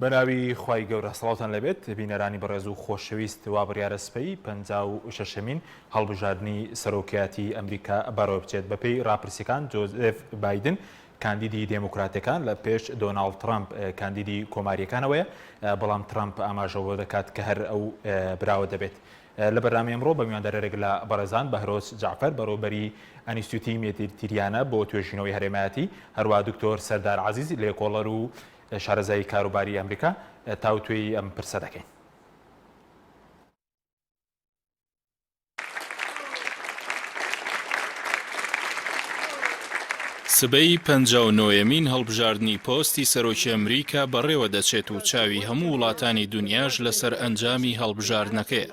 بەناوی خوای گەورە سەڵاتان لەبێت بینەرانی بەڕێز و خۆشەویست وا بڕیارە سپەی 56مین هەڵبژاردننی سەرۆکایەتی ئەمریکا بەڕێوە بچێت بەپێی ڕاپرسیەکان جۆزف بایدن کاندیدی دموکراتەکان لە پێش دۆناڵد ترامپ کاندیدی کۆماریەکانەوەیە بەڵام ترامپ ئاماژەوە دەکات کە هەر ئەو براوە دەبێت. لە بەرنامەی ئەمڕۆ بە میواندارێک لە بەڕێزان بەهرۆز جعفەر بەڕێوەبەری ئەنیستیتوتی مێتیریانە بۆ توێژینەوەی هەرێمایەتی هەروە دکتۆر سەردار عەزیز لێکۆڵەر و شارەزایی کاروباری ئەمریکا تاوتوێی ئەم پرسە دەکەین. سبەی 59مین هەڵبژاردننی پۆستی سەرۆکی ئەمریکا بەڕێوە دەچێت و چاوی هەموو وڵاتانی دنیاش لەسەر ئەنجامی هەڵبژاردنەکەیە.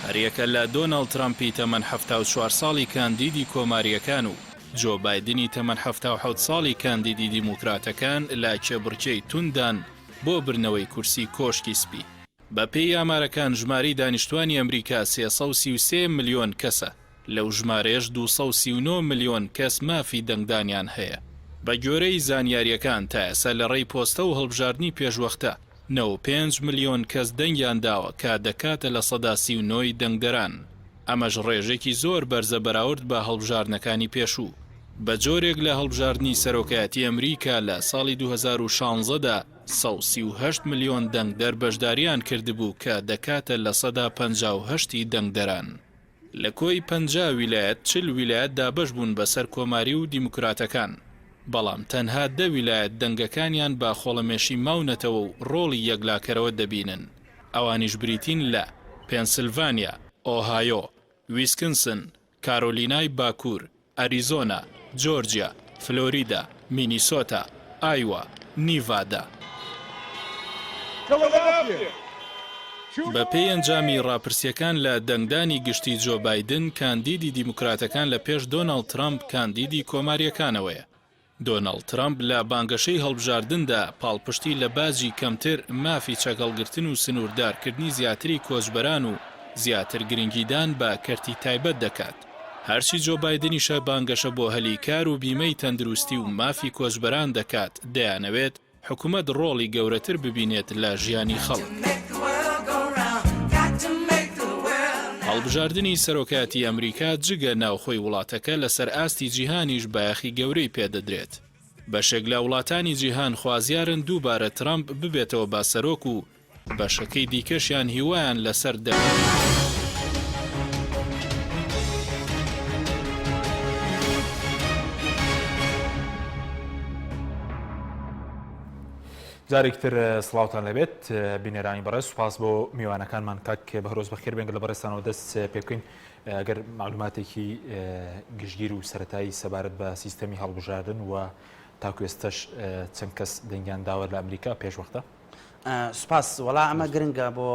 هەریەکە لە دۆناڵد ترامپی تەمەن 74 ساڵی کاندیدی کۆماریەکان و جۆ بایدنی تەمەن 77 ساڵی کاندیدی دیموکراتەکان لە کێبڕکێی توندان بۆ برنەوەی کورسی کۆشکی سپی. بە پێی ئامارەکان ژماری دانیشتوانی ئەمریکا 333 ملیۆن کەسە، لەو ژمارەیەش 239 ملیۆن کەس مافی دەنگدانیان هەیە. بە گوێرەی زانیاریەکان تا ئێستا لە ڕێی پۆستە و هەڵبژاردننی پێشوەختە 95 ملیۆن کەس دەنگیان داوە کە دەکاتە لە 39 دەنگدەران. ئەمەش ڕێژێکی زۆر بەرزە بەراورد بە هەڵبژاردنەکانی پێشوو. بە جۆرێک لە هەڵبژاردننی سەرۆکایەتی ئەمریکا لە ساڵی 2016دا 138 ملیۆن دەنگدەر بەشداریان کردبوو کە دەکاتە لە 158 دەنگدەران. لە کۆی 50 ویلایەت 40 ویلایەت دابەش بوون بەسەر کۆماری و دیموکراتەکان، بەڵام تەنها 10 ویلایەت دەنگەکانیان با خۆڵەمێشی ماونەتەوە و ڕۆڵی یەکلاکەرەوە دەبینن. ئەوانیش بریتین لە پێنسیلڤانیا، ئۆهایۆ، ویسکنسن، کارۆلینای باکوور، ئەریزۆنا، جۆرجیا، فلۆریدا، مینیسۆتا، ئایوا، نیڤادا. بە پێی ئەنجامی ڕاپرسیەکان لە دەنگدانی گشتی جۆ بایدن کاندیدی دیموکراتەکان لە پێش دۆناڵد ترامپ کاندیدی کۆماریەکانەوەیە. دۆناڵد ترامپ لە بانگەشەی هەڵبژاردندا پاڵپشتی لە بازی کەمتر مافی چەگەڵگرتن و سنووردارکردنی زیاتری کۆچبەران و زیاتر گرنگیدان بە کەرتی تایبەت دەکات. هەرچی جۆ بایدنیشە بانگەشە بۆ هەلی کار و بیمەی تەندروستی و مافی کۆچبەران دەکات، دەیانەوێت حکوومەت ڕۆڵی گەورەتر ببینێت لە ژیانی خەڵک. هەڵبژاردننی سەرۆکایەتی ئەمریکا جگە ناوخۆی وڵاتەکە لەسەر ئاستی جیهانیش بایەخی گەورەی پێدەدرێت. بەشێک لە وڵاتانی جیهان خوازیارن دووبارە ترامپ ببێتەوە با سەرۆک و بەشەکەی دیکەشیان هیوایان لەسەر جارێکتر سڵاوتان لەبێت بینێرانی بەڕێز، سوپاس بۆ میوانەکانمان کاک بەهرۆز بەخێر بێن لە بەڕێستانەوە دەست پێ بکەین ئەگەر معلوماتێکی گشتگیر و سەرەتایی سەبارەت بە سیستەمی هەڵبژاردن و تاکو ئێستاش چەند کەس دەنگیان داوە لە ئەمریکا پێشوەختە. سپاس وەڵا ئەمە گرنگە بۆ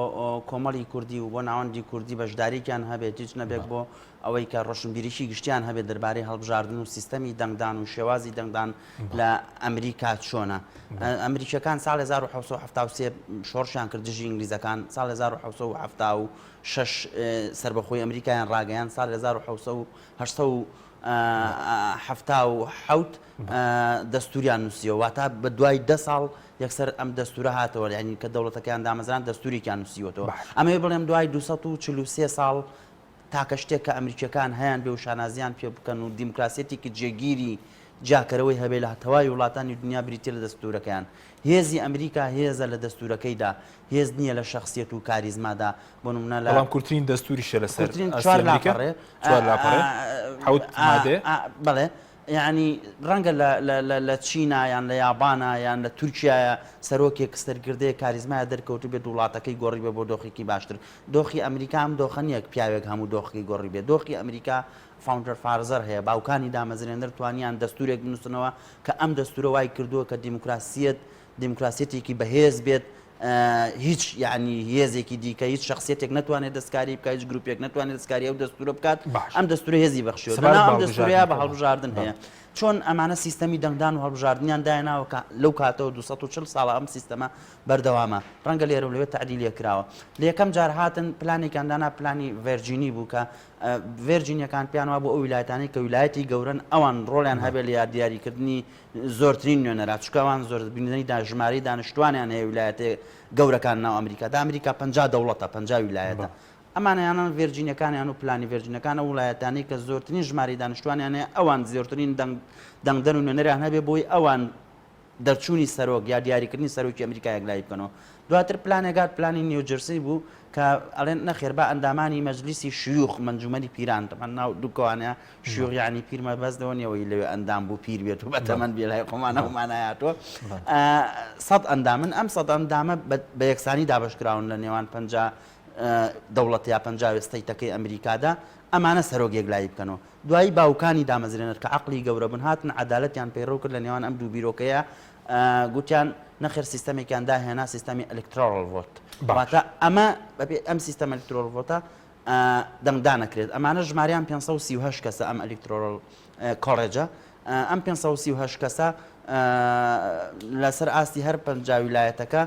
کۆمەڵی کوردی و بۆ ناوەندی کوردی بەشداریکیان هەبێت هیچ نەبێت بۆ ئەوەی کە ڕۆشنبیریشی گشتیان هەبێت دەربارەی هەڵبژاردن و سیستەمی دەنگدان و شێوازی دەنگدان لە ئەمریکا چۆنە. ئەمریکیەکان ساڵ 1970 شۆڕشیان کرد دژی ئینگلیزەکان، ساڵ 1976 سربەخۆی ئەمریکایان ڕاگەیان، ساڵ 1970 دەستوریان نووسیەوە، واتە بە دوای 10 ساڵ یەکسەر ئەم دەستورە هاتەوە، یعنی کە دەوڵەتەکەیان دامەزران دەستوریان نووسیوەتەوە. ئەمە بڵێم دوای 243 ساڵ تاکە شتێک کە ئەمریکیەکان هەیان بێ و شانازیان پێ بکەن و دیموکراسێتێکی جێگیری جاکەرەوەی هەبێ لە هەتەوای وڵاتانی دنیا بریتە لە دەستورەکەیان. هێزی ئەمریکا هێزە لە دەستورەکەیدا، هێز نییە لە شخصیەت و کاریزمادا. بۆ نمونە لە بەڵام کورتترین دەستوریشە لەسەر بەڵێ، یعنی ڕەنگە لە چینە یان لە یابانە یان لە تورکیایە سەرۆکێک سەرگردەیە کاریزمایە دەرکەوتو بێت وڵاتەکەی گۆڕی بێ بۆ دۆخێکی باشتر. دۆخی ئەمریکا ئەم دۆخە نیەک پیاوێک هەموو دۆخی گۆڕی بێت. دۆخی ئەمریکا فاوندەر فارزەر هەیە، باوکانی دامەزرێنەر توانیان دەستورێک بنووسنەوە کە ئەم دەستورە وای کردووە کە دیموکراسیەتێکی بەهێز بێت، هیچ یعنی هێزێکی دیکە هیچ شخصیتێک نتوانێت دەستکاری بکات، هیچ گروپێک نتوانێت دەستکاری ئەو دەستورە بکات. ئەم دەستورە هێزی بەخشیوە، ئەم دەستورەیە بە هەڵبژاردن هەیە. چۆن ئەمانە سیستەمی دەنگدان و هەڵبژاردنیان دایناوە لەو کاتەوە 240 ساڵە ئەم سیستەمە بەردەوامە ڕەنگە لێرە لەوێت تعدیلیە کراوە لە یەکەم جار هاتن پلانێکاندانا پلانی ڤێرجینی بوو کە ڤێرجینیەکان پیانەوە بۆ ئەو ویلایەتانی کە ویلایەتی گەورن ئەوان ڕۆڵیان هەبێت لە یادیاریکردنی زۆرترین نوێنەرات چکەوان زۆر بینەی ژماری دانیشتوانیان هەیە ویلایەتە گەورەکان ناو ئەمریکادا ئەمریکا 50 دەوڵەتە 50 ویلایەتە ئەمانیانان ڤێرجینەکانیان و پلانی ڤێرجینەکانە وڵایەتانی کە زۆرترین ژماری دانیشتوانیان هەیە ئەوان زۆرترین دەنگدەن و نوێنەریان هەبێ بۆی ئەوان دەرچوونی سەرۆک یا دیاریکردنی سەرۆکی ئەمریکا یەکلایی بکەنەوە دواتر پلانێکات پلانی نیوجرسی بوو کە ئەڵێن نەخێر بە ئەندامانی مەجلیسی شیوخ منجومەری پیران تەمان ناو دووکەوانەیە شیوخ یعنی پیرمە بەستەوەنیەوەی لەوێ ئەندام بوو پیر بێت و بەتەمەند بێ لای خۆمانە ومانایاتەوە 100 ئەندامن ئەم 100 ئەندامە بە یەکسانی دابشکراون لە نێوان 50 دەوڵەت یا 50 ستەیتەکەی ئەمریکادا ئەمانە سەرۆک یەکلایی بکەنەوە دوایی باوکانی دامەزرێنەر کە عەقڵی گەورە بن هاتن عەدالەتیان پەیڕەو کرد لە نێوان ئەم دوو بیرۆکەیە گوتیان نەخێر سیستەمێکیان داهێنا سیستەمی ئەلکترۆل ڤۆت واتە ئەمە بەبێ ئەم سیستەم ئەلکترۆل ڤۆتە دەنگدانەکرێت ئەمانە ژماریان 538 کەسە ئەم ئەلکترۆل کۆڵێجە ئەم 538 کەسە لەسەر ئاستی هەر 50 ویلایەتەکە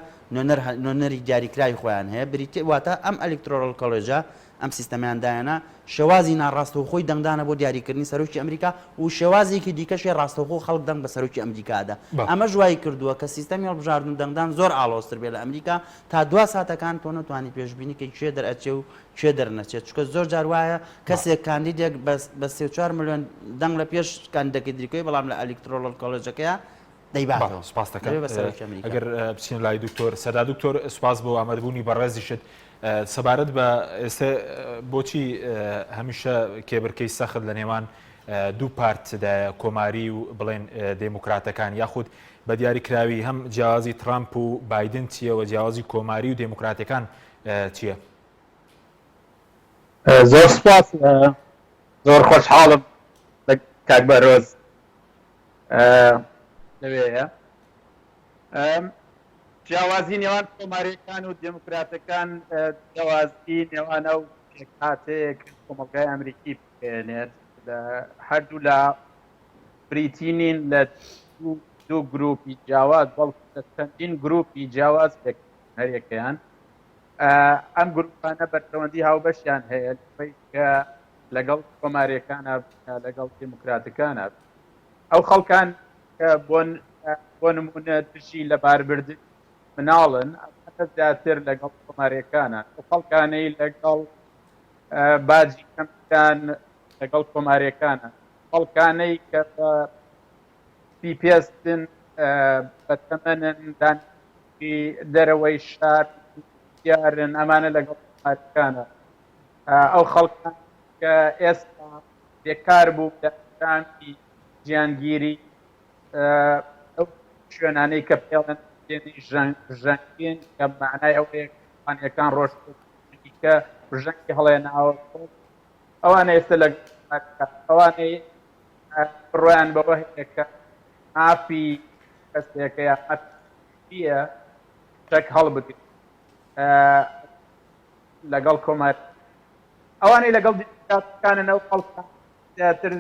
نوێنەری دیاریکراوی خۆیان هەیە بریتێ واتە ئەم ئەلکترۆل کۆڵێجە ئەم سیستەمیان دایەنە شێوازی ناڕاستەوخۆی دەنگدانە بۆ دیاریکردنی سەرۆکی ئەمریکا و شێوازێکی دیکەشی ڕاستەوخۆ خەڵک دەنگ بە سەرۆکی ئەمریکادا ئەمە ژوای کردووە کە سیستەمی هەڵبژاردن دەنگدان زۆر ئاڵۆزتر بێت لە ئەمریکا تا 2 ساتەکان تۆ نەتوانی پێشبینیکەی کوێ دەرئەچێ و کوێ دەرنەچێت چکە زۆر جار وایە کەسێک کاندیدێک بە 3-4 ملیۆن دەنگ لە پێش کاندیدەکەی دیکەی بەڵام لە ئەلکترۆل کۆڵێجەکەیە دەیباتەوە سپاس دەکەم ئەگەر بچین لای دکتۆر سەدا دکتۆر سپاس بۆ ئامادەبوونی بەڕێزیشت سەبارەت بە ئێستا بۆچی هەمیشە کێبرکەی سەخت لە نێوان دوو پارتدا کۆماری و بڵێن دموکراتەکان یاخود بە دیاریکراوی هەم جیاوازی ترامپ و بایدن چییەوە جیاوازی کۆماری و دموکراتەکان چییە؟ زۆر سپاس زۆر خۆشحاڵم کاک بەرۆز لەوەیە جیاوازی نێوان کۆماریەکان و دموکراتەکان جیاوازی نێوانە و پێکهاتەیەک کۆمەلگای ئەمریکی بکێنێت لە هەردوو لە بریتینین لە دوو گروپی جیاواز بەڵکو چەندین گروپی جیاواز هەریەکەیان ئەم گروپانە بەردەوەندی هاوبەشیان هەیە کە لەگەڵ کۆماریەکانە لەگەڵ دموکراتەکانە ئەو خەڵکان بۆ نمونە تووشی لە باربردن مناڵن زیاتر لەگەڵ کۆماریەکانە خەڵکانەی لەگەڵ باجی کەمتان لەگەڵ کۆماریەکانە خەڵکانەی کە پیپێستن بە تەمەنن دانیشتووی دەرەوەی شار دیارن ئەمانە لەگەڵ کۆماریەکانە ئەو خەڵکان کە ئێستا بێکار بوو لە پرۆگرامی گیانگیری ئەو شوێنانەی کە پێڵەن ژەنگین کە معنای ئەوەیەکان ڕۆژکە ژەنگی هەڵێناوە ئەوانە ئێستا لە ئەوانەی ڕۆیان بەوە هەیەکە ئافی کەسێکە یاە شەک هەڵبگرێت لەگەڵ کۆماری ئەوانەی لەگەڵ دیموکراتەکانن ئەو خەڵکان زیاتر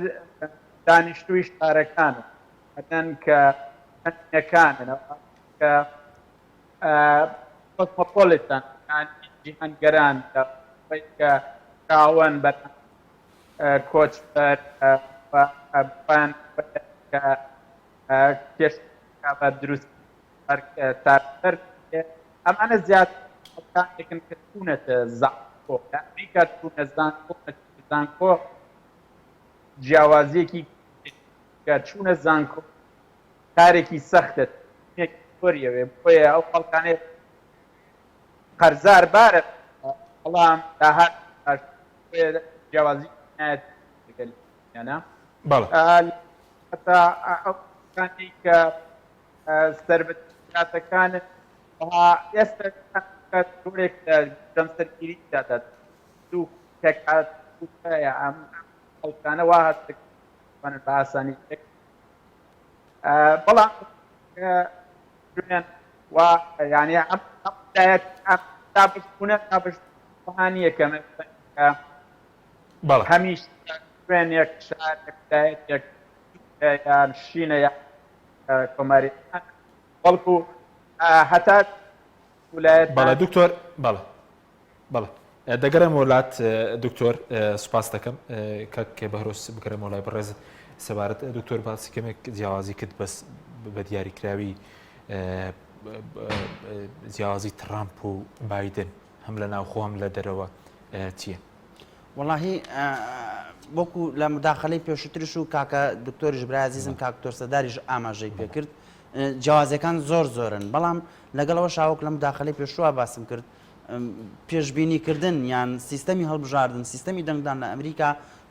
دانیشتووی شارەکانن هەتەن کە هەنەکانن کە کۆسمۆپۆلیتان جیهانگەران کە چاوەن بە کۆچبەر کێش بە دروست تارتر ئەمانە زیاتر خەڵکانێکن کە چوونەتە زانکۆ لە ئەمریکا چوونە زانکۆ جیاوازیەکی کە چوونە زانکۆ کارێکی سەختە وەریەوێ بۆیە ئەو خەڵکانێ قەرزار بارە بەڵام داهات جیاوازی نایەتیانە ئەو خەڵکانی کە سەربەتاتەکانن ئێستا جۆرێک لە جەمسەرگیریدادا دوو تێکات ئەم خەڵکانە وا هەستێکوانن بە ئاسانی بەڵام وا یعنی ئەمبوونە تابشتوانیەکە هەمیش شوێنێک شارێک یان شینە یا کۆماریەکان بەڵکو هەتا ویلایەت بەڵێ دکتۆر بەڵێ دەگەرم وڵات دکتۆر سوپاس دەکەم کە بەهرۆس بگەرم وڵای بەڕێزت سەبارەت دکتۆر باسی کەمێک جیاوازی کرد بەس بە دیاریکراوی جیاوازی ترامپ و بایدن هەم لە ناوخۆ هەم لە دەرەوە چییە؟ وەڵاهی وەکو لە مداخەلەی پێشترش و کاکە دکتۆریش برازیزم کاکتۆر سەداریش ئاماژەی پێکرد جیاوازەکان زۆرن بەڵام لەگەڵەوە شاوک لە مداخەلەی پێشوە باسم کرد پێشبینیکردن یان سیستەمی هەڵبژاردن سیستەمی دەنگدان لە ئەمریکا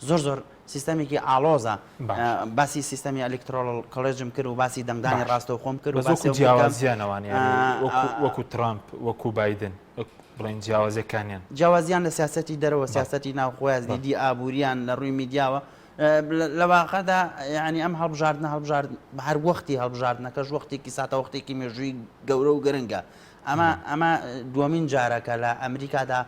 زۆر سیستەمێکی ئالۆزە باسی سیستەمی ئەلکترۆل کۆلێژم کرد و باسی دەنگدانی ڕاستەوە خۆم کرد و جیاوازیانەوان وەکو ترامپ وەکو بایدن بڵین جیاوازەکانیان جیاوازیان لە سیاسەتی دەرەوە سیاسەتی ناوخۆیان دیدی ئابوووریان لە ڕووی میدیاوە لە واقعدا یعنی ئەم هەڵبژاردن هەر وەختی هەڵبژاردنەکەش وەختێکی ساتە وەختێکی مێژووی گەورە و گرنگە ئەمە دووەمین جارەکە لە ئەمریکادا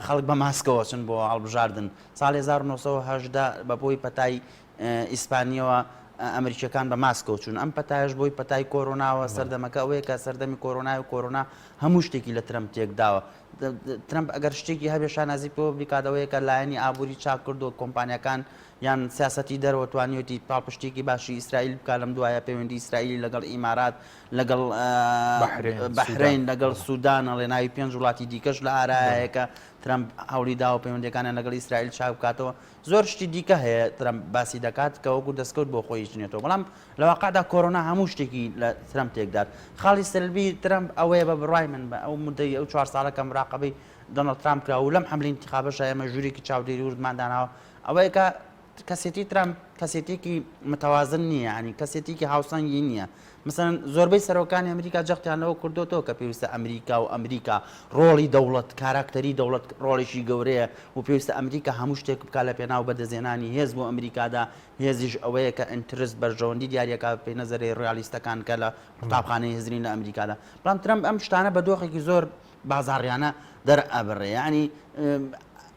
خەڵک بە ماسکەوە چن بۆ هەڵبژاردن ساڵی 1970 بەبۆی پەتای ئیسپانیەوە ئەمریکیەکان بە ماسکەوە چوون ئەم پەتایش بۆی پەتای کۆرۆناوە سەردەمەکە ئەوەیە کە سەردەمی کۆرۆنای و کۆرۆنا هەموو شتێکی لە ترەمپ تێکداوە ترەمپ ئەگەر شتێکی هەبێ شانازی پێوە بکاتەوەیە کە لایەنی ئابووری چاک کردو کۆمپانیەکان یان سیاسەتی دەرەوە توانیوتی پاڵپشتێکی باشی ئیسرائیل بکە لەم دوایە پەیوەندی ئیسرائیلی لەگەڵ ئیمارات لەگەڵ بەحرین لەگەڵ سوودان ئەڵێ ناوی 5 وڵاتی دیکەش لە ئارایەکە ترەمپ هەوڵی داوە پەیوەندیەکانیان لەگەڵ ئیسرائیل چاک بکاتەوە زۆر شتی دیکە هەیە ترەمپ باسی دەکات کە وەکو دەستکەوت بۆ خۆی ژنێتەوە بەڵام لە واقعدا کۆرۆنا هەموو شتێکی لە ترەمپ تێکدار خاڵی سەلبی ترەمپ ئەوەیە بە بڕای من بە ئەو مدەی ئەو 4 ساڵەکە مراقبەی دۆناڵد ترامپ کرا و لەم حملەی انتخابەشە ئێمە ژوورێکی چاودێری وردمانداناوە ئەوەیە کە کەسێتی ترامپ کەسێتێکی متەوازن نییە ینی کەسێتێکی هاوسەنگی نییە مثلا زۆربەی سەرۆکانی ئەمریکا جەختیانەوە کردوتەوە کە پێویستە ئەمریکا ڕۆڵی دەوڵەت کاراکتەری دەوڵەت ڕۆڵێکی گەورەیە و پێویستە ئەمریکا هەموو شتێک بکات لە پێناو بەدەزێنانی هێز بۆ ئەمریکادا هێزیش ئەوەیە کە ئینترست بەرژەوەندی دیارەکە پێی نەزەرەی ڕیالیستەکان کە لە قوتابخانەی هێزرین لە ئەمریکادا بەڵام ترامپ ئەم شتانە بە دۆخێکی زۆر بازاڕیانە دەرئەبڕێ ینی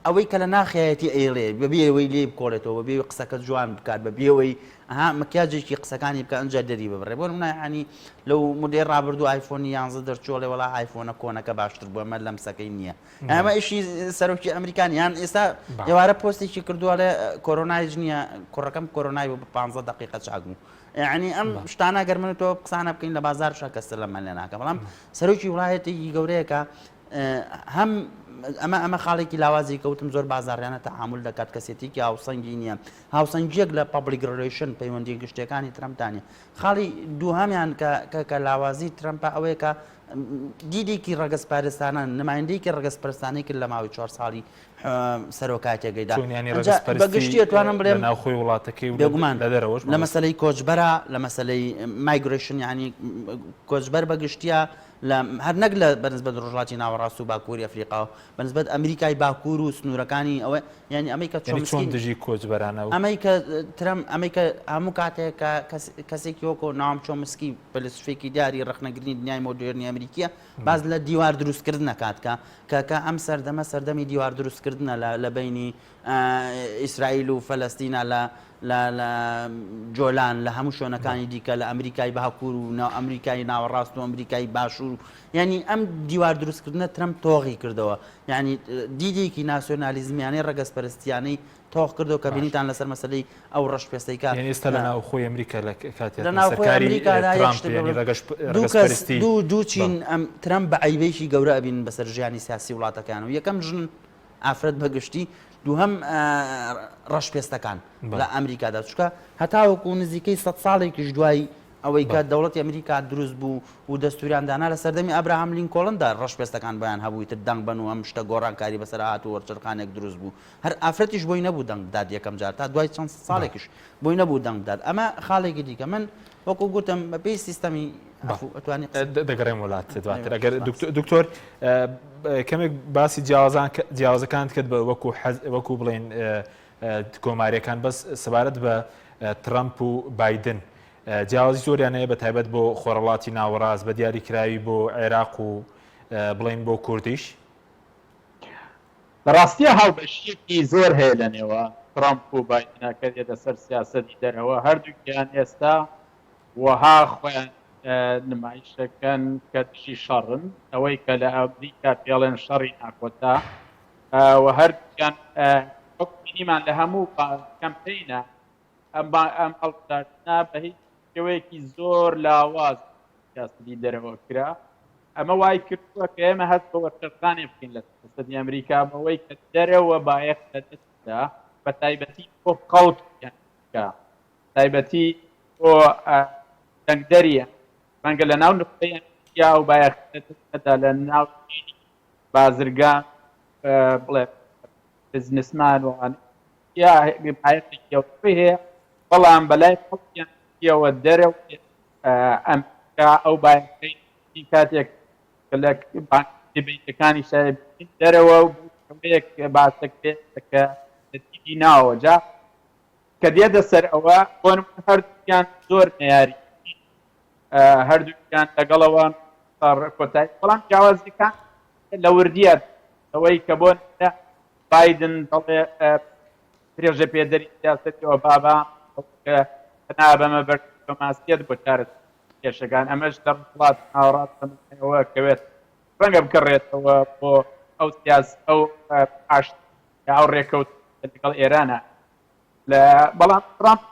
ئەوەی کە لە ناخایەتی ئێڵێ بەبێەوەی لێ بکۆڵێتەوە بەبێ قسەکە جوان بکات بەبێەوەی مکیاجێکی قسەکانی بکە ئەنجا دەری ببڕێ بۆ منانی لەو مدێر ڕابردوو ئایفۆنی 11 دەرچۆڵێ وڵا ئایفۆنە کۆنەکە باشتر بووە مە لەم سەکەی نییە ئەمە ئیشی سەرۆکی ئەمریکانیان ئێستا ئێوارە پۆستێکی کردووە لە کۆرۆنایش نییە کوڕەکەم کۆرۆنای بۆ 15 دقیقە چاگبوو یعنی ئەم شتانە گەرمنەوە قسانە بکەین لە بازار شەکەستە لە مەلێ ناکە بەڵام سەرۆکی وڵایەتێکی گەورەیەکە هەم ئەمە خاڵێکی لاوازی کەوتم زۆر بازاڕیانە تەعامل دەکات کەسێتێکی هاوسەنگی نییە هاوسەنگیەک لە پابلیک ریلیشن پەیوەندی گشتەکانی ترەمپتانە خاڵی دووهەمیان کە لاوازی ترەمپ ئەوەیە کە دیدێکی ڕەگەزپارێستانە نمایندەیەکی ڕەگەزپەرستانی کرد لە ماوەی 4 ساڵی سەرۆکاتێکەکەیدا بەگشتی توانم بڵێم ناوخۆی وڵاتەکەی بێگومان لە مەسەلەی کۆچبەرە لە مەسەلەی مایگرێشن ینی کۆچبەر بەگشتیە هەر نەک لە بەنسبەت ڕۆژهەڵاتی ناوەڕاست و باکووری ئەفریقا و بەنسبەت ئەمریکای باکوور و سنوورەکانی ئەوە یعنی ئەمەی کە چۆن دژی کۆچبەرانە ئەمەی کە ترەمپ ئەمەی کە هەموو کاتێک کەسێکی وەکو ناوام چۆمسکی فەلسفێکی دیاری ڕخنەگرنی دنیای مۆدرنی ئەمریکیە باز لە دیوار دروستکردن نکات کە ئەم سەردەمی دیوار دروستکردنە لە بینی ئیسرائیل و فەلەستینە لە جۆلان لە هەموو شوێنەکانی دیکە لە ئەمریکای باکوور و ئەمریکای ناوەڕاست و ئەمریکای باشوور ینی ئەم دیوار دروستکردنە ترەمپ تۆغی کردەوە ینی دیدێکی ناسیۆنالیزمیانەی ڕەگەزپەرستیانەی تۆغ کردەوە کە بینیتان لەسەر مەسەلەی ئەو ڕەشپێستەیکە ئێستا لە ناوخۆی ئەمریکا لە کاتێک لە ناوخۆی ئەمریکادا دوو چین ئەم ترەمپ بە عیبێکی گەورە ئەبین بەسەر ژیانی سیاسی وڵاتەکان و یەکەم ژن ئافرەت بەگشتی دووهەم ڕەشپێستەکان لە ئەمریکادا چکە هەتاوەکو نزیکەی 100 ساڵێکیش دوای ئەوەی کە دەوڵەتی ئەمریکا دروست بوو و دەستوریاندانا لە سەردەمی ئەبراهام لینکۆڵندا ڕەشپێستەکان بەیان هەبووی تر دەنگ بن و ئەم شتە گۆڕانکاری بەسەر هات و وەرچەرخانێک دروست بوو هەر ئافرەتیش بۆی نەبوو دەنگ بدات یەکەم جار تا دوای چەند ساڵێکیش بۆی نەبوو دەنگ بدات ئەمە خاڵێکی دیکە من وەکو گوتم بەپێی سیستەمی دەگەڕێم وڵات دواتر ئەگەر دکتۆر کەمێک باسی جیاوازەکان کرد بە وەکو بڵێن کۆماریەکان بەس سەبارەت بە ترەمپ و بایدن جیاوازی زۆریانەیە بە تایبەت بۆ خۆرەڵاتی ناوەڕاست بە دیاریکراوی بۆ عێراق و بڵێن بۆ کوردیش بەڕاستیە هاوبەشیەکی زۆر هەیە لە نێوە ترامپ و باایدنەکە دێتە سەر سیاسەتی دەرەوە هەردووکیان ئێستا وەها خۆیان نمایشەکەن کە دژی شەڕن ئەوەی کە لە ئەمریکا پێڵێن شەڕی ناکۆتا و هەردووکیان بینیمان لە هەموو کەمپینە ئەم هەڵبژاردنە بە هیچ شێوەیەکی زۆر لاواز سیاسەتی دەرەوە کرا ئەمە وای کردووە کە ئێمە هەست بە وەرچەرخانێ بکەین لە سیاسەتی ئەمریکا بەوەی کە دەرەوە بایەخ لە دەستدا بە تایبەتی بۆ قەوت تایبەتی بۆ دەنگدەریە ڕەنگە لە ناو نقطەی ئەمریکا و بایەخدا لە ناو بازرگان بڵێ بزنسمان وان یا بایەخێکی هەیە بەڵام بەلای خەڵکیانەوە دەرەوە ئەمریکا ئەو بایەخەی کاتێک لە بانکەکانی شای دەرەوە وەیەک باسەک کە نەتیجی ناوە جا کە دێتە سەر ئەوە بۆ هەردووکیان زۆر نەیاری هەردووکیان لەگەڵەوەن کۆتایی بەڵام جیاوازەکان لە وردیات ئەوەی کە بۆ بایدن دەڵێ درێژە پێدەری سیاسەتەوە بابا نابەمە بەرماسیەت بۆ چارە کێشەکان ئەمەش لە وڵات هاوڕاتەوە کەوێت ڕەنگە بکەڕێتەوە بۆ ئەو سیاس ئەو ئاشت ئەو ڕێکەوت لەگەڵ ئێرانە لە بەڵام ترامپ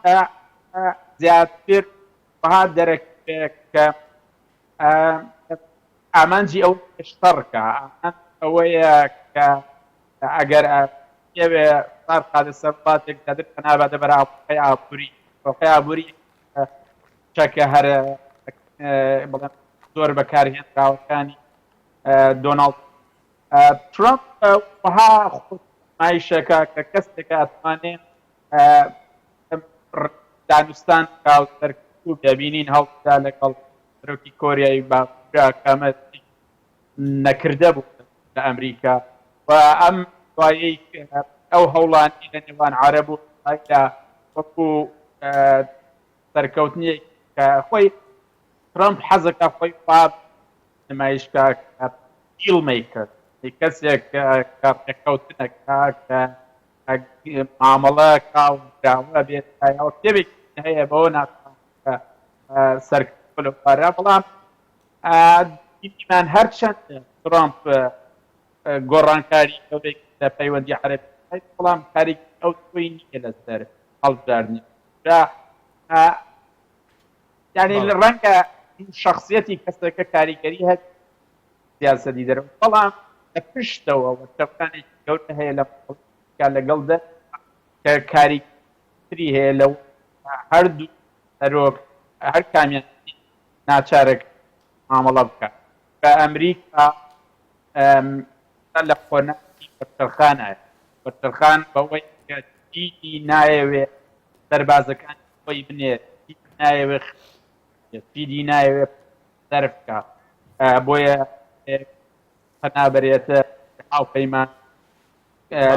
زیاتر بەها دەرەکێت کە ئامانجی ئەو شتەڕکە ئەوەیە کە ئەگەر ئێوێ سار قادە سەرڵاتێک دەدر نابێتە بەراپی ئابووری ڕۆخی ئابووری چەکە هەر بڵێن زۆر بەکارهێنراوەکانی دۆناڵد ترامپ وەها خۆمایشەکە کە کەسێکە ئەتوانێت دانوستان کاوتەرکوب دەبینین هەڵدا لەگەڵ سەرۆکی کۆریایی باکامە نەکردە بوو لە ئەمریکا و ئەم وایەی ئەو هەوڵانی لە نێوان عەرەب و ئیسرائیل وەکو سەرکەوتنیەک کە خۆی ترامپ حەزەکە خۆی خواب نمایشکە دیڵمیکر کەسێک کە ڕێکەوتنەکە کە مامەڵە کاوراوە بێت کتێبێک هەیە بەوە ناتوان سەرکەوتنەوەپارە بەڵام دیمان هەرچەند ترامپ گۆڕانکاری ئەوێک لە پەیوەندی عەرەبی بەڵام کارێکی ئەو توی نییە لەسەر هەڵبژاردنی یعنی ڕەنگە شخصیەتی کەسەکە کاریگەری هەت سیاسەتی دەرەوە بەڵام لە پشتەوە وەرچەکانێکی گەورە هەیە لە لەگەڵدا کە کاریگەری هەیە لەو هەردوو سەرۆک هەر کامیان ناچارێک مامەڵە بکات کە ئەمریکا لە خۆناکی وەرچەرخانە وەرچەرخان بەوەی کە چیتی نایەوێت سەربازەکان خۆی بنێت نایەوێت چیدی نایەوێت سەرفکە بۆیە پەنابەرێتە هاوپەیمان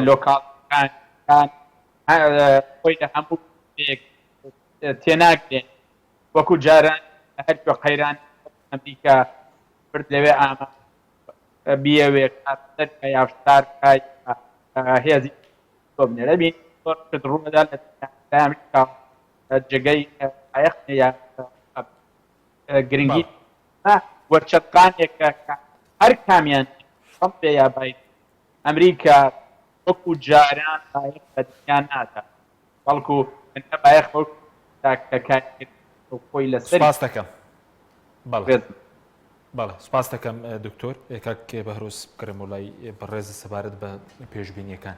لۆکاڵەکان خۆی لە هەموو تێناگرێن وەکو جاران هەر قەیران ئەمریکا برد لەوێ ئامە بیەوێت کە یافتار هێزی بنێرە بین ڕوومەدا لە ئەمریکا جگەی ئایەخنەیە گرنگی وەرچەکانێکە هەر کامیان پێ یا باید ئەمریکا وەکو جاران بایەخ بەدیان ناتە بەڵکو بایەخ خۆی لەسەر سپاس دەکەم بەڵێ سپاس دەکەم دکتۆر کاک بەهرۆز بکەرم وڵای بەڕێزە سەبارەت بە پێشبینیەکان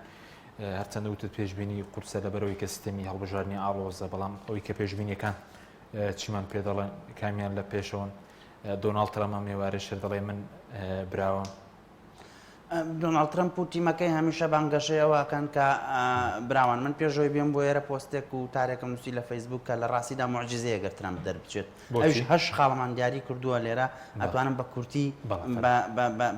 هەرچەندە وتت پێشبینی قورسە لەبەرەوەی کە سیستەمی هەڵبژاردننی ئاڵۆزە بەڵام ئەوەی کە پێشبینیەکان چیمان پێ دەڵێن کامیان لە پێشەوەن دۆناڵد ترامپ میێوارەشر دەڵێ من براوە دۆناڵد ترامپ و تیمەکەی هەمیشە بانگەشەیەوەکەن کە براوان من پێشەوەی بێم بۆ ئێرە پۆستێک و تارێکم نووسی لە فەیسبوک کە لە ڕاستیدا موعجزەیە گەر ترامپ دەربچێت ئەوش هەش خاڵمان دیاری کردووە لێرە ئەتوانم بە کورتی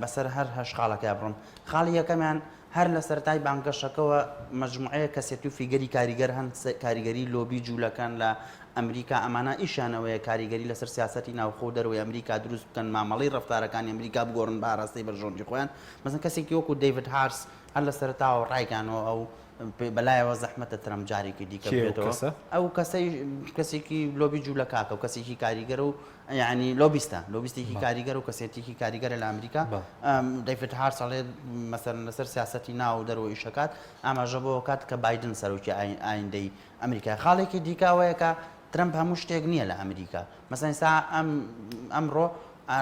بەسەر هەر هەش خاڵەکە بڕم خاڵی یەکەمیان هەر لە سەرای بانگەشەکەەوە مەجموعەیە کەسێتی و فیگەری کاریگەر هەن کاریگەری لۆبی جوولەکان لە ئەمریکا ئەمانە ئیشانەوەیە کاریگەری لەسەر سیاسەتی ناوخۆ دەرەوەی ئەمریکا دروست بکەن مامەڵی ڕفتارەکانی ئەمریکا بگۆڕن باڕاستی بەژۆنجی خۆیان مەسن کەسێکی وەکو دەیڤید هارس هەر لە سەرتاوە ڕایگانەوە ئەو بەلایەوە زەحمەتە ترەم جارێکی دیکە بێتەوە ئەو کەسێکی لۆبی جوولە کاکە و کەسێکی کاریگەر و یعنی لۆبیستێکی کاریگەر و کەسێتێکی کاریگەرە لە ئەمریکا دەیفت هار ساڵێ مەسەرەن لەسەر سیاسەتی ناو دەرەوە ئیشەکات ئاماژە بۆ کات کە بایدن سەرۆکی ئایندەی ئەمریکا خاڵێکی دیکاوەیەکە ترەمپ هەموو شتێک نییە لە ئەمریکا مەسەن سا ئەمڕۆ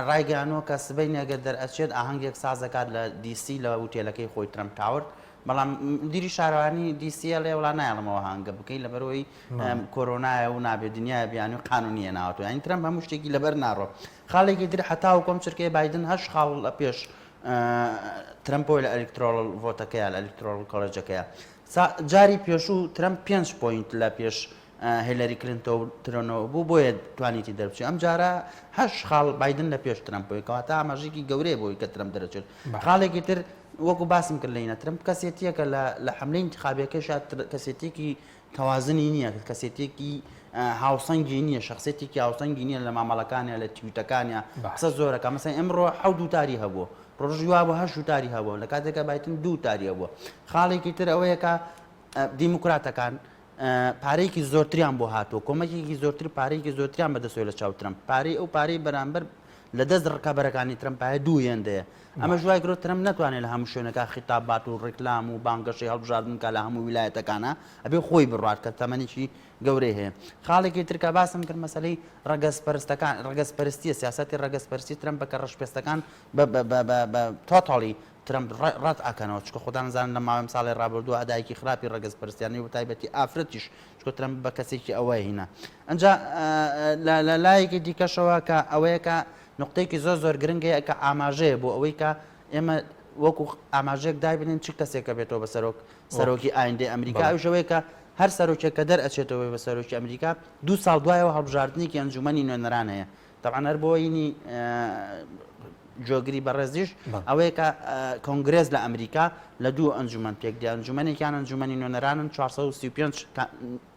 ڕایگەیانەوە کە سبەی نەگەر دەرئەچێت ئاهەنگێک سازەکات لە دیسی لە وتێلەکەی خۆی ترەمپ تاور بەڵام دیری شارەوانی دیسیە لێ وڵا نایڵمەوە هەنگە بکەی لەبەرەوەی کۆرۆنایە و نابێت دنیای بیانی و قانونیە ناوەوە یانی ترەمپ هەموو شتێکی لەبەر ناڕۆ خاڵێکی در حتا و کۆم چرکەی بایدن هەش خاڵ لە پێش ترەمپۆی لە ئەلکترۆل ڤۆتەکەیە لە ئەلکترۆل کۆڵێجەکەیە جاری پێشوو ترەمپ 5 پۆینت لە پێش هیلاری کلینتۆ و ترۆنەوە بوو بۆیە توانیتی دەربچێت ئەم جارە هەش خاڵ بایدن لە پێش ترەمپۆی کەواتە ئاماژێکی گەورەیە بۆی کە ترەمپ دەرەچێت خاڵێکی تر وەکو باسم کرد لەینە ترەمپ کەسێتیەکە لە حملەی انتخابیەکەش کەسێتێکی تەوازنی نییە کەسێتێکی هاوسەنگی نییە شخصێتێکی هاوسەنگی نییە لە مامەڵەکانیان لە تویتەکانیان قسە زۆرەکە مەسەن ئەمڕۆ 7 دووتاری هەبووە ڕۆژی وا بۆ 8 دووتاری هەبووە لە کاتێکە بایدن 2 تاری هەبووە خاڵێکی تر ئەوەیە کە دیموکراتەکان پارەیەکی زۆرتریان بۆ هاتووە کۆمەکێکی زۆرتر پارەیەکی زۆرتریان بەدەستۆی لە چاو ترەمپ پارەی ئەو پارەی بەرامبەر لە دەست ڕکابەرەکانی ترەمپایە 2 هێندەیە ئەمە ژوای گرۆ ترەمپ ناتوانێت لە هەموو شوێنەکە خیتابات و ڕێکلام و بانگەشەی هەڵبژاردن کە لە هەموو ویلایەتەکانە ئەبێ خۆی بڕات کە تەمەنیی گەورەی هەیە خاڵێکی ترکە باسم کرد مەسەلەی ڕەگەزپەرستیە سیاسەتی ڕەگەزپەرستی ترەمپ بە کە ڕەشپێستەکان بە تۆتاڵی ترەمپ ڕەت ئاکەنەوە چکە خۆدا نزانن لە ماوەی ساڵی ڕابردووە ئەدایەکی خراپی ڕەگەزپەرستیانی و تایبەتی ئافرەتیش چکە ترەمپ بە کەسێکی ئەوەی هینە ئەنجا لە لایەکی دیکەشەوە کە ئەوەیە کە نقطەیەکی زۆر گرنگەیە کە ئاماژەیە بۆ ئەوەی کە ئێمە وەکو ئاماژەیەک دابنین چ کەسێکە بێتەوە بە سەرۆکی ئایندەی ئەمریکا ئەوشەوەی کە هەر سەرۆکێک کە دەرئەچێتەوەی بە سەرۆکی ئەمریکا 2 ساڵ دوایەوە هەڵبژاردنێکی ئەنجومەنی نوێنەران هەیە تەبعاً هەر بۆینی جۆگری بەڕێزیش ئەوەیە کە کۆنگرێز لە ئەمریکا لە 2 ئەنجومەن پێکدی ئەنجومەنێکیان ئەنجومەنی نوێنەرانن 435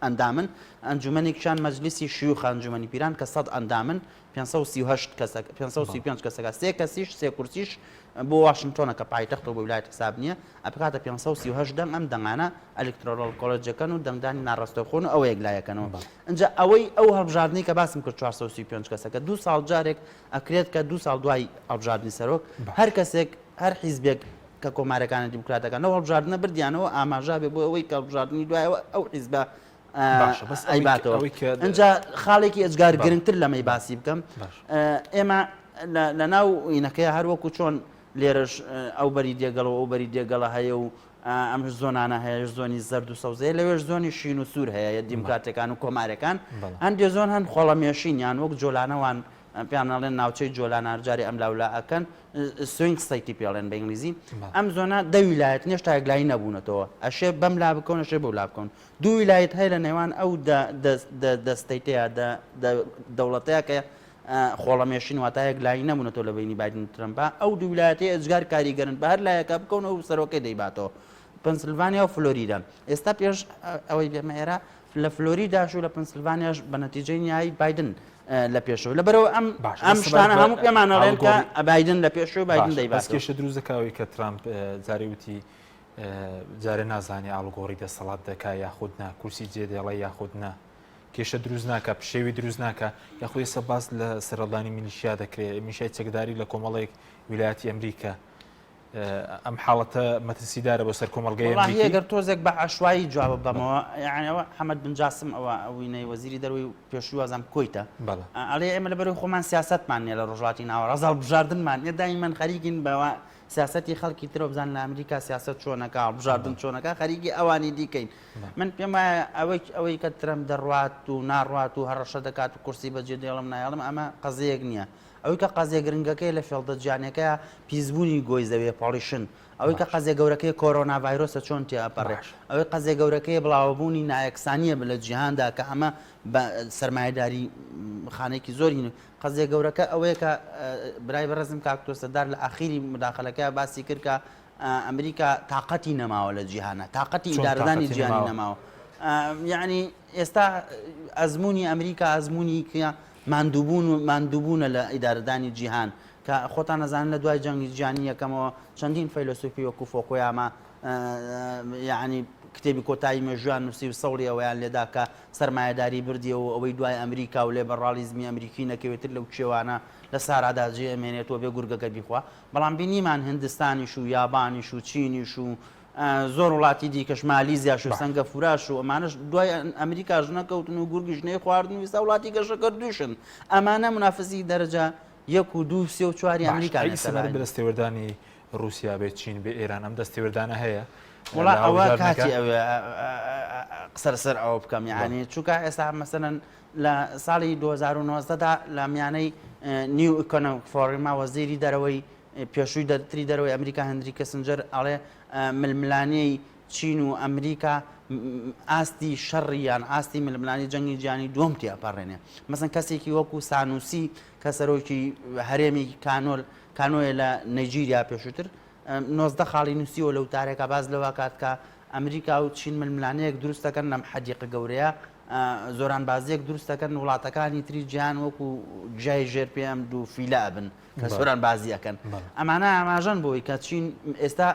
ئەندامن ئەنجومەنێکیان مەجلیسی شیوخ ئەنجومەنی پیران کە 100 ئەندامن 535 کەسەکە 3 کەسیش 3 کورسیش بۆ واشنگتۆنە کە پایتەختەوە بۆ ویلایەتە حساب نییە ئەپکاتە 538 دەنگ ئەم دەنگانە ئەلکترۆل کۆڵێجەکەن و دەنگدانی ناڕاستەوخۆن و ئەوە یەکلایەکەنەوە ئەنجا ئەوەی ئەو هەڵبژاردننی کە باسم کرد 435 کەسەکە 2 ساڵ جارێک ئەکرێت کە 2 ساڵ دوای هەڵبژاردننی سەرۆک هەر کەسێک هەر حیزبێک کە کۆمارەکانی دیموکراتەکانەوە هەڵبژاردنە بردیانەوە ئاماژا بێ بۆ ئەوەی کە هەڵبژاردننی دوایەوە ئەو حیزبە ئەیباتەوە ئەنجا خاڵێکی ئەجگار گرنگتر لەمەی باسی بکەم ئێمە لە ناو ئینەکەی هەروەکو چۆن لێرەش ئەو بەری دێگەڵەوە ئەو بەری دێگەڵە هەیە و ئەم زۆنانە هەیە زۆنی زەرد و سەوزەیە لەوێش زۆنی شین و سوور هەیە دیموکراتەکان و کۆمارەکان هەندێک زۆن هەن خۆڵەمێشینیان وەک جۆلانەوان پیانەڵێن ناوچەی جۆلانارجاری ئەم لاولا ئەکەن سوینگ سایتی پێڵێن بە ئینگلیزی ئەم زۆنە 10 ویلایەت هێشتا یەکلایی نەبوونەتەوە ئەشێ بەم لا بکەون ئەشێ بەو لا بکەون 2 ویلایەت هەیە لە نێوان ئەو دەستەیتەیە دەوڵەتەیە کە خۆڵەمێشین واتە یەکلایی نەبوونەتەوە لە بینی بایدن ترەمپا ئەو 2 ویلایەتی ئەجگار کاریگەرن بە هەر لایەکە بکەون و سەرۆکەی دەیباتەوە پنسیلڤانیا و فلۆریدا ئێستا پێش ئەوەی بێمە ئێرە لە فلۆریداش و لە پنسیلڤانیاش بە نەتیجەی نیایی بایدن لە پێشەوە لەبەرەوە ئەم شتانە هەموو پێمانەڵێن کە بایدن لە پێشەوە بایدن دەیبات کێشە دروست دەکاوی کە ترامپ جارێ وتی جارێ نازانێ ئاڵگۆڕی دەسەڵات دەکا یاخودنا کورسی جێدێڵە یاخودنا کێشە دروست ناکە پشێوی دروست ناکە یاخۆی سە باس لە سەرەڵدانی میلیشیا دەکرێت میشای چەکداری لە کۆمەڵێک ویلایەتی ئەمریکا ئەم حاڵەتە مەترسیدارە بۆ سەر کۆمەڵگەی ئەگەر تۆزێک بە عشوایی جواب بەمەوە یعنیەوە حەمەد بن جاسم ئەوە ئەوینەی وەزیری دەروی پێشووی وازام کۆیتە ئەڵێ ئێمە لەبەروی خۆمان سیاسەتمان نیە لە ڕۆژهاتی ناوە ڕەزاڵ بژاردنمان نیە دایمەن خەریکین بەوە سیاسەتی خەڵکی ترۆ بزان لە ئەمریکا سیاست چۆنەکە بژاردن چۆنەکە خەریکی ئەوانی دیکەین من پێم وایە ئەوەی کە ترەمپ دەڕوات و ناڕوات و هەڕەشە دەکات و کورسی بەجێ دێڵم نایڵم ئەمە قەزەیەک نییە ئەوەی کە قەزێ گرنگەکەی لە فێڵدە جیانەکەیە پیسبوونی گۆی زەوێ پاڵیشن ئەوەی کە قەزێ گەورەکەی کۆرۆنا ڤایرۆسە چۆن تێپەڕێ ئەوەی قەزێ گەورەکەی بڵاوبوونی نایەکسانیە لە جیهاندا کە ئەمە بە سەرمایهداری خانێکی زۆری قەزێ گەورەکە ئەوەیە کە برای بەڕێزم کاکتۆسەدار لە ئاخیری مداخەلەکە باسی کرد کە ئەمریکا تااقەتی نەماوە لە جیهانە تااقەتی ئیدارەدانی جیهانی نەماوە یعنی ئێستا ئەزمموی ئەمریکا ئەزمموی کە ماندووبوونە لە ئیدارەدانی جیهان کە خۆتان نەزانن لە دوای جەنگی جیهانی یەکەمەوە چەندین فەیلسوفی وەکو فۆکویاما یعنی کتێبی کۆتایی مێژویان نووسی و سەوڵی ئەویان لێدا کە سەرمایه‌داری بردیەوە ئەوەی دوای ئەمریکا و لێبەڕالیزمی ئەمریکی نەکەوێتتر لەو کێوانە لە سارادا جێمێنێتەوە بێ گورگەکە بیخوا بەڵام بینیمان هندستانیش و یابانیش و چینیش و زۆر وڵاتی دیکەش مالیزیاش و سەنگە فوراش و ئەمانش دوای ئەمریکاش نەکەوتن و گورگیش نەی خواردن و ویستا وڵاتی گەشەکە دووشن ئەمانە منافسی دەرەجە 1 و 2 3 و 4 ئەمریکا بە دەستێوەردانی رووسیا بێت چین بێ ئێران ئەم دەستێوەردانە هەیە وڵا ئەوە کاتی ئەوێ قسەرسەر ئەوە بکەم یعنی چووکە ئێستا مەسەرەن لە ساڵی 2019دا لە میانەی نیو ئیکۆنۆمیک فۆرما وەزیری دەرەوەی پێشووی دەرتری دەرەوەی ئەمریکا هەنری کەسنجەر ئەڵێ ململانەی چین و ئەمریکا ئاستی شەڕیان ئاستی ململانی جەنگی جیهانی دووەم تێپەڕێنێ مەسەن کەسێکی وەکو سانووسی کە سەرۆکی هەرێمی کانۆیە لە نەیجیریا پێشووتر 19 خاڵی نووسیەوە لە وتارێکە باز لەوە کات کە ئەمریکا و چین ململانەیەک دروست دەکەن لەم حەدیقە گەورەیە زۆران بازیەک دروست دەکەن وڵاتەکانی تری جیهان وەکو جای ژێر پێم دوو فیلا بن کە زۆران بازی ئەەکەن ئەمانە ئاماژەن بۆی کە چین ئێستا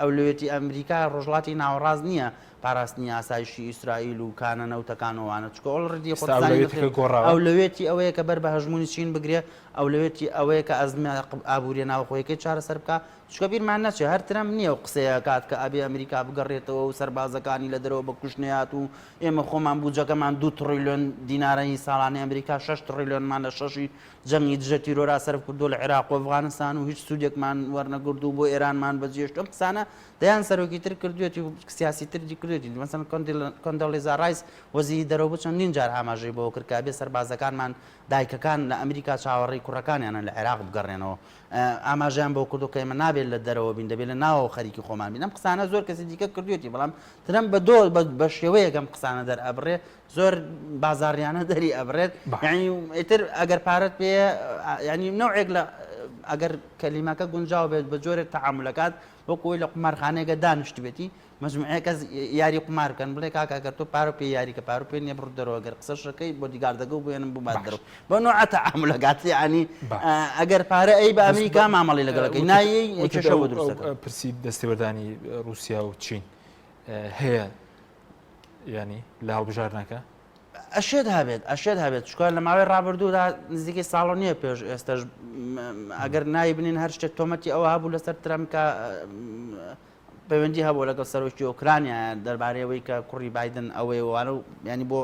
ئەولوێتی ئەمریکا ڕۆژڵاتی ناوەڕاز نییە پاراستنی ئاسایشی ئیسرائیل و کانە نەوتەکانەوەوانە چکە ئۆڵڕێدی ئەولوێتی ئەوەیە کە بەر بە هەژمونی چین بگرێ ئەولوێتی ئەوەیە کە ئەزمە ئابوووریە ناوخۆیەکەی چارەسەر بکە چکە بیرمان نەچێ هەر ترەم نییە و قسەیە کات کە ئەبێ ئەمریکا بگەڕێتەوە و سەربازەکانی لە دەرەوە بە کوشتنیات و ئێمە خۆمان بوجەکەمان 2 تریلیۆن دینارەی ساڵانەی ئەمریکا 6 تریلیۆنمان لە شەشی جەنگی دژە تیرۆرا سەرف کردو لە عێراق و ئەفغانستان و هیچ سوودێکمان وەرنەگرت و بۆ ئێرانمان بەجێشت ئەم قسانە دەیان سەرۆکی تر کردوێتی و سیاسی تری کردوێتی مەسەن کۆندەلیزا ڕایس وەزیری دەرەوە چەندین جار ئاماژەی بۆ کرد کە بێ سەربازەکانمان دایکەکان لە ئەمریکا چاوەڕێی کوڕەکانیانە لە عێراق بگەڕێنەوە ئاماژیان بۆ کردو کە ئێمە نابێت لە دەرەوە بین دەبێت لە ناوە خەریکی خۆمان بین ئەم قسانە زۆر کەسی دیکە کردوێتی بەڵام ترم بە شێوەیەکەم قسانە دەرئەبڕێ زۆر بازاڕیانە دەری ئەبرێت یعنی ئیتر ئەگەر پارەت پێ ینی نوعێک لە ئەگەر کەلیمەکە گونجاو بێت بە جۆرێک تەعاملەکات وەکوی لە قمارخانەیەکە دانیشت بێتی مەجموعەکەس یاری قمار بکەن بڵێ کاکەگەر تۆ پارە پێ یاریکە پارە پێ نیە بڕ دەرەوە گەر قسەشەکەی بۆ دیگاردەگە و بێنم بوو بادەرەوە بە نوع تەعاملەکات ینی ئەگەر پارە ئەی بە ئەمریکا مامەڵی لەگەڵەکەی نایە کێشەوە دروستەکە پرسی دەستێوەردانی رووسیا و چین هەیە ینی لە هەڵبژارنەکە ئەشێت هەبێت چکە لە ماوەی ڕابردوودا نزیکەی ساڵۆ نییە پێش ئێستش ئەگەر نایی بنین هەر شتێک تۆمەتی ئەوە هەبوو لەسەر ترەمکە پەیوەندی هەبوو لەگەڵ سەرۆکی ئۆکرانیا دەربارەیەوەی کە کوڕی بایدن ئەوەی وانە و ینی بۆ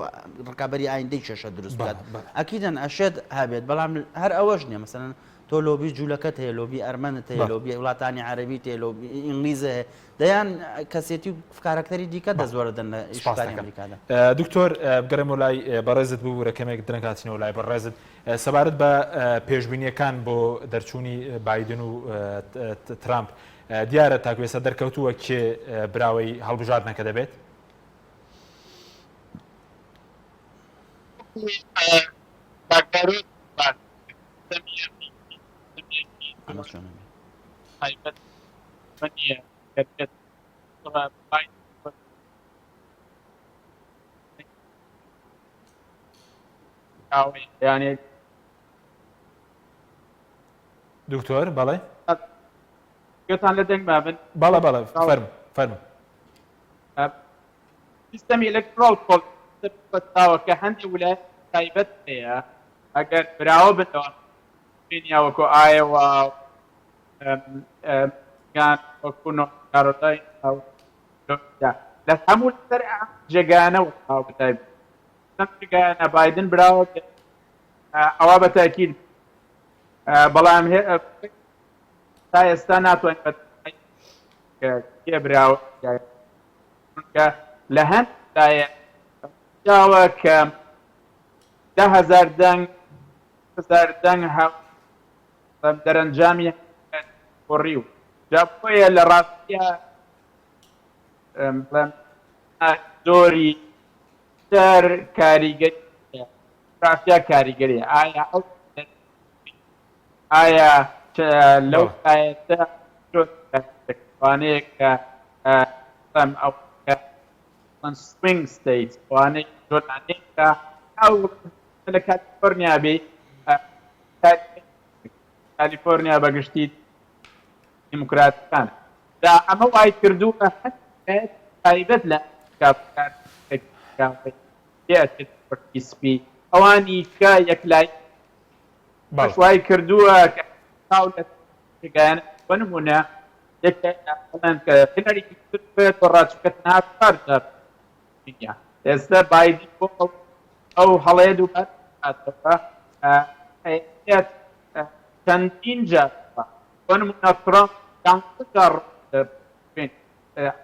ڕکابەری ئایندەی شەشە دروست بکات ئەکیدەن ئەشێت هەبێت بەڵام هەر ئەوەش نییە مەسەن تۆ لۆبی جوولەکەت هەیە لۆبی ئەرمەنت هەیە لۆبی وڵاتانی عەرەبی تێ لۆبی ئینگلیزە هەیە دەیان کەسێتی و کارکتەری دیکە دەزۆرەدەن لە ئیشکاری ئەمریکادا. دکتۆر بگەڕێمەوە لای بەڕێزت بوو ڕێکەمێک درەنگاتینەوە لای بەڕێزت سەبارەت بە پێشبینیەکان بۆ دەرچوونی بایدن و ترامپ دیارە تاکوێسە دەرکەوتووە کێ براوەی هەڵبژاردنەکە دەبێت؟ يعني دكتور بالي قلت عن لديك ما بن بالا فرم سيستمي الكترول كول تساوي كهندي ولا تايبت فيها اگر براو بتو فينيا وكو ايوا كان وكونو كارولاين او لا حمول سرعه جانا او بتايب جانا بايدن براو او بالتاكيد بلام هي سایستا ناتوانین کێ براوە لە هەندایە جاوە کە 10,000 دەنگ دەرەنجامی کوڕی و جا بۆیە لە ڕاستیە زۆری سەر کاریگەری ڕاستیا کاریگەری ئایا لو كانت وانيك او swing states وانيك او كاليفورنيا بي کالیفۆرنیا بەگشتی دیموکراتەکان دا ئەمە وای کردووە تایبەت لە سپی ئەوانی کە یەکلای وای کردووە کەگەیان بنمونە یەکڵەن کە هێنەرێکی بێت بە ڕاچکەتنا پارجار ئێستا بایدی بۆ ئەو هەڵەیە دووبارەوە چەندین جار بنمونە ترامپ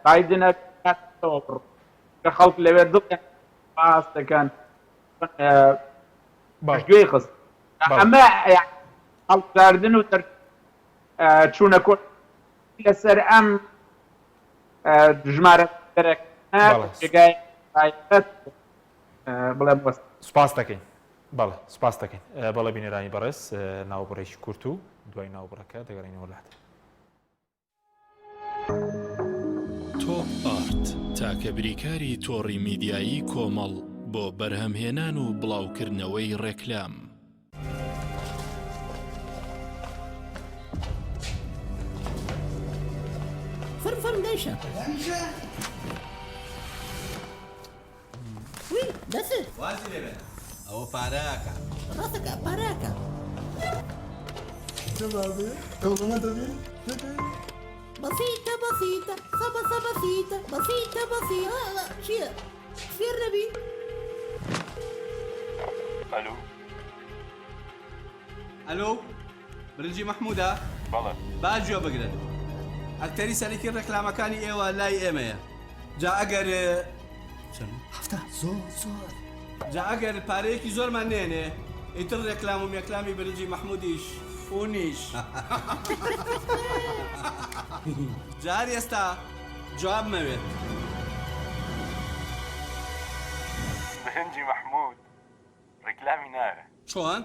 بایدنە کە خەڵک لەوێ دڵیان باس دەکەن گوێی خست ئەمە هەڵبژاردن و چوونە کۆ لەسەر ئەم ژمارە جێگای تایبەت بڵێم وەست سوپاس دەکەین بەڵێ سوپاس دەکەین بەڵێ بینەرانی بەڕێز ناوبڕێکی کورت و دوای ناوبڕەکە دەگەڕینەوە لات تۆپ ئارت تاکە بریکاری تۆڕی میدیایی کۆمەڵ بۆ بەرهەمهێنان و بڵاوکردنەوەی ڕێکلام. فرفر دەیشە وی دەست وازی لێبێ ئەوە پارەکە ڕاستەکە پارەکە بسيطة بسيطة صبصة بسيطة بسيطة بسيطة لا شيء فير نبي الو الو برنجی محمودا بەڵێ باجوە بگرن ئەکتەری سەرەکی ڕێکلامەکانی ئێوە لای ئێمەیە جا ئەگەر هەفتە زۆر جا ئەگەر پارەیەکی زۆرمان نێنێ ئیتر ڕێکلام و مێکلامی برنجی محمودیش فونیش جار ئێستا جواب مەوێت برنجی محمود ڕێکلامی ناوێ چۆن؟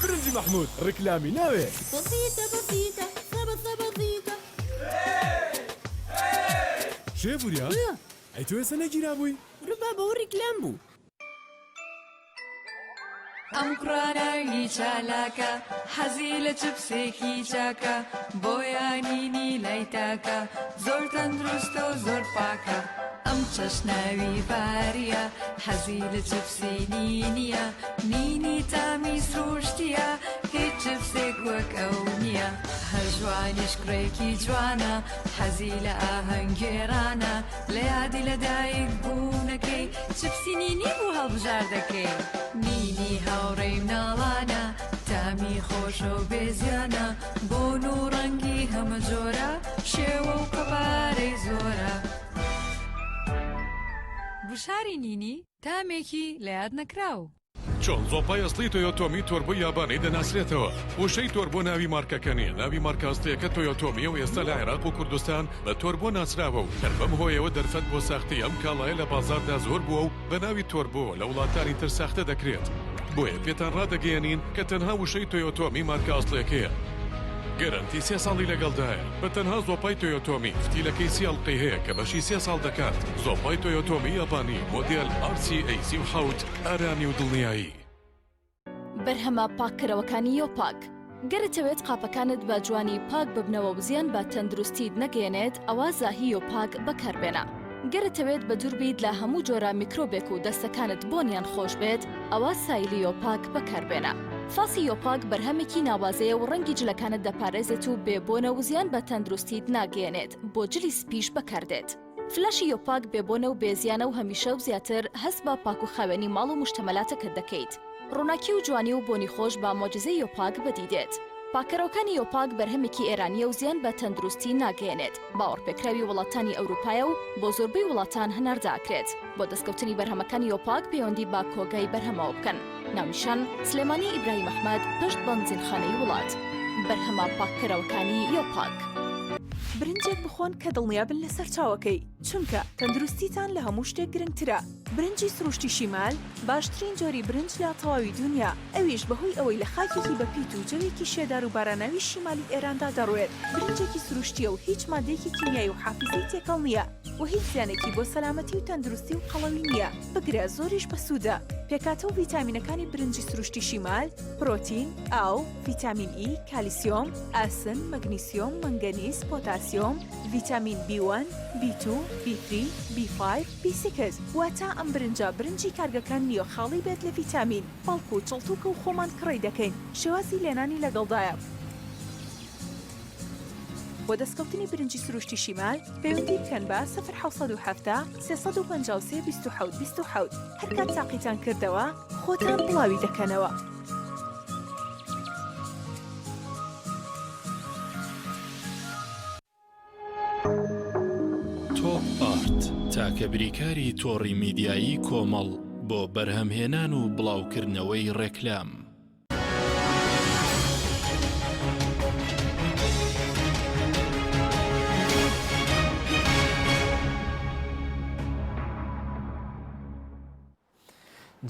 برنجی محمود ڕێکلامی ناوێ بسيطة بسيطة صبصة بسيطة شێفوریا ئەی تۆ ئێستا نەگیرا بووی ڕبا بەوە ڕێکلام بوو ئەم کوڕاناوی چالاکە حەزی لە چپسێکی چاکە بۆیانینی لای تاکە زۆر تەندروستە و زۆر پاکە ئەم چەشناوی باریە حەزی لە چپسی نینیە نینی تامی سروشتیە هیچ چپسێک وەک ئەو نییە هەر جوانیش کوڕێکی جوانە حەزی لە ئاهەنگێرانە لە یادی لەدایک بوونەکەی چپسی نینی بوو هەڵبژار دەکەی نینی هاوڕێی مناڵانە تامی خۆشە و بێزیانە بۆن و ڕەنگی هەمە جۆرە شێوە و قەبارەی زۆرە بشاری نینی تامێکی لە یاد نەکراو چۆن زۆپای ئەسڵی تۆیۆتۆمی تۆربۆ یابانەی دەناسرێتەوە وشەی تۆربۆ ناوی مارکەکە نیە ناوی مارکە ئەسڵیەکە تۆیۆتۆمیە و ئێستا لە عێراق و کوردستان بە تۆربۆ ناسراوە و هەر بەم هۆیەوە دەرفەت بۆ ساختی ئەم کاڵایە لە بازاردا زۆر بووە و بە ناوی تۆربۆ لە وڵاتانی تر ساختە دەکرێت بۆیە پێتان ڕادەگەیەنین کە تەنها وشەی تۆیۆتۆمی مارکە ئەسڵیەکەیە گەرانتی 3 ساڵی لەگەڵدایە بە تەنها زۆپای تۆیۆتۆمی فتیلەکەی سیاڵقی هەیە کە بەشی 3 ساڵ دەکات زۆپای تۆیۆتۆمی یابانی مۆدێل RC-A37 ئارامی و دڵنیایی بەرهەمە پاککەرەوەکانی یۆپاک گەرەتەوێت قاپەکانت بە جوانی پاک ببنەوە و زیان بە تەندروستیت نەگەێنێت ئەوە زاهی یۆپاک بەکاربێنە گەرەتەوێت بە دوور بیت لە هەموو جۆرە میکرۆبێک و دەستەکانت بۆنیان خۆش بێت ئەوە سایلی یۆپاک بەکاربێنە فاسی یۆپاک بەرهەمێکی ناوازەیە و ڕەنگی جلەکانت دەپارێزێت و بێبۆنە و زیان بە تەندروستیت ناگەێنێت بۆ جلی سپیش بەکاردێت فلاشی یۆپاک بێبۆنە و بێزیانە و هەمیشە و زیاتر هەست بە پاک و خاوێنی ماڵ و مشتەمەلاتەکەت دەکەیت ڕووناکی و جوانی و بۆنی خۆش بە مۆجزەی یۆپاک بەدیدێت پاکەرەوەکانی یۆپاک بەرهەمێکی ئێرانیە و زیان بە تەندروستی ناگەێنێت باوەڕپێکراوی وڵاتانی ئەوروپایە و بۆ زۆربەی وڵاتان هەنارداکرێت بۆ دەستکەوتنی بەرهەمەکانی یۆپاک پەیوەندی با کۆگای بەرهەمەوە بکەن ناونیشان سلێمانی ئیبراهیم ئەحمەد پشت بەنزینخانەی وڵات بەرهەمە پاککەرەوەکانی یۆپاک برنجێک بخۆن کە دڵنیابن لەسەر چاوەکەی چونکە تەندروستیتان لە هەموو شتێک گرنگترە برنجی سروشتی شیمال باشترین جۆری برنج لە تەواوی دنیا ئەویش بەهۆی ئەوەی لە خاکێکی بەپیت و جەوێکی شێدار و باراناوی شیمالی ئێراندا دەڕوێت برنجێکی سروشتیە و هیچ مادەیەکی کیمیایی و حافزەی تێکەڵ نییە و هیچ زیانێکی بۆ سەلامەتی و تەندروستی و قەڵەوی نییە بگرە زۆریش بەسوودە پێکاتە و ڤیتامینەکانی برنجی سروشتی شیمال پرۆتین، ئاو، ڤیتامین ئی، کالیسیۆم، ئاسن، مەگنیسیۆم، مەنگەنیز، پۆتاسیۆم، ڤیتامین B1، B2، B3، B5، B6 واتە ئەم برنجی کارگەکان نییە خاڵی بێت لە ڤیتامین بەڵکو و چڵتوکە و خۆمان کڕی دەکەین شێوازی لێنانی لەگەڵدایە بۆ دەستکەوتنی برنجی سروشتی شیمال پەیوەندی بکەن بە 1970 353 27 27 هەر کات تاقیتان کردەوە خۆتان بڵاوی دەکەنەوە. تۆپ ئارت تاکە بریکاری تۆڕی میدیایی کۆمەڵ بۆ بەرهەمهێنان و بڵاوکردنەوەی ڕێکلام.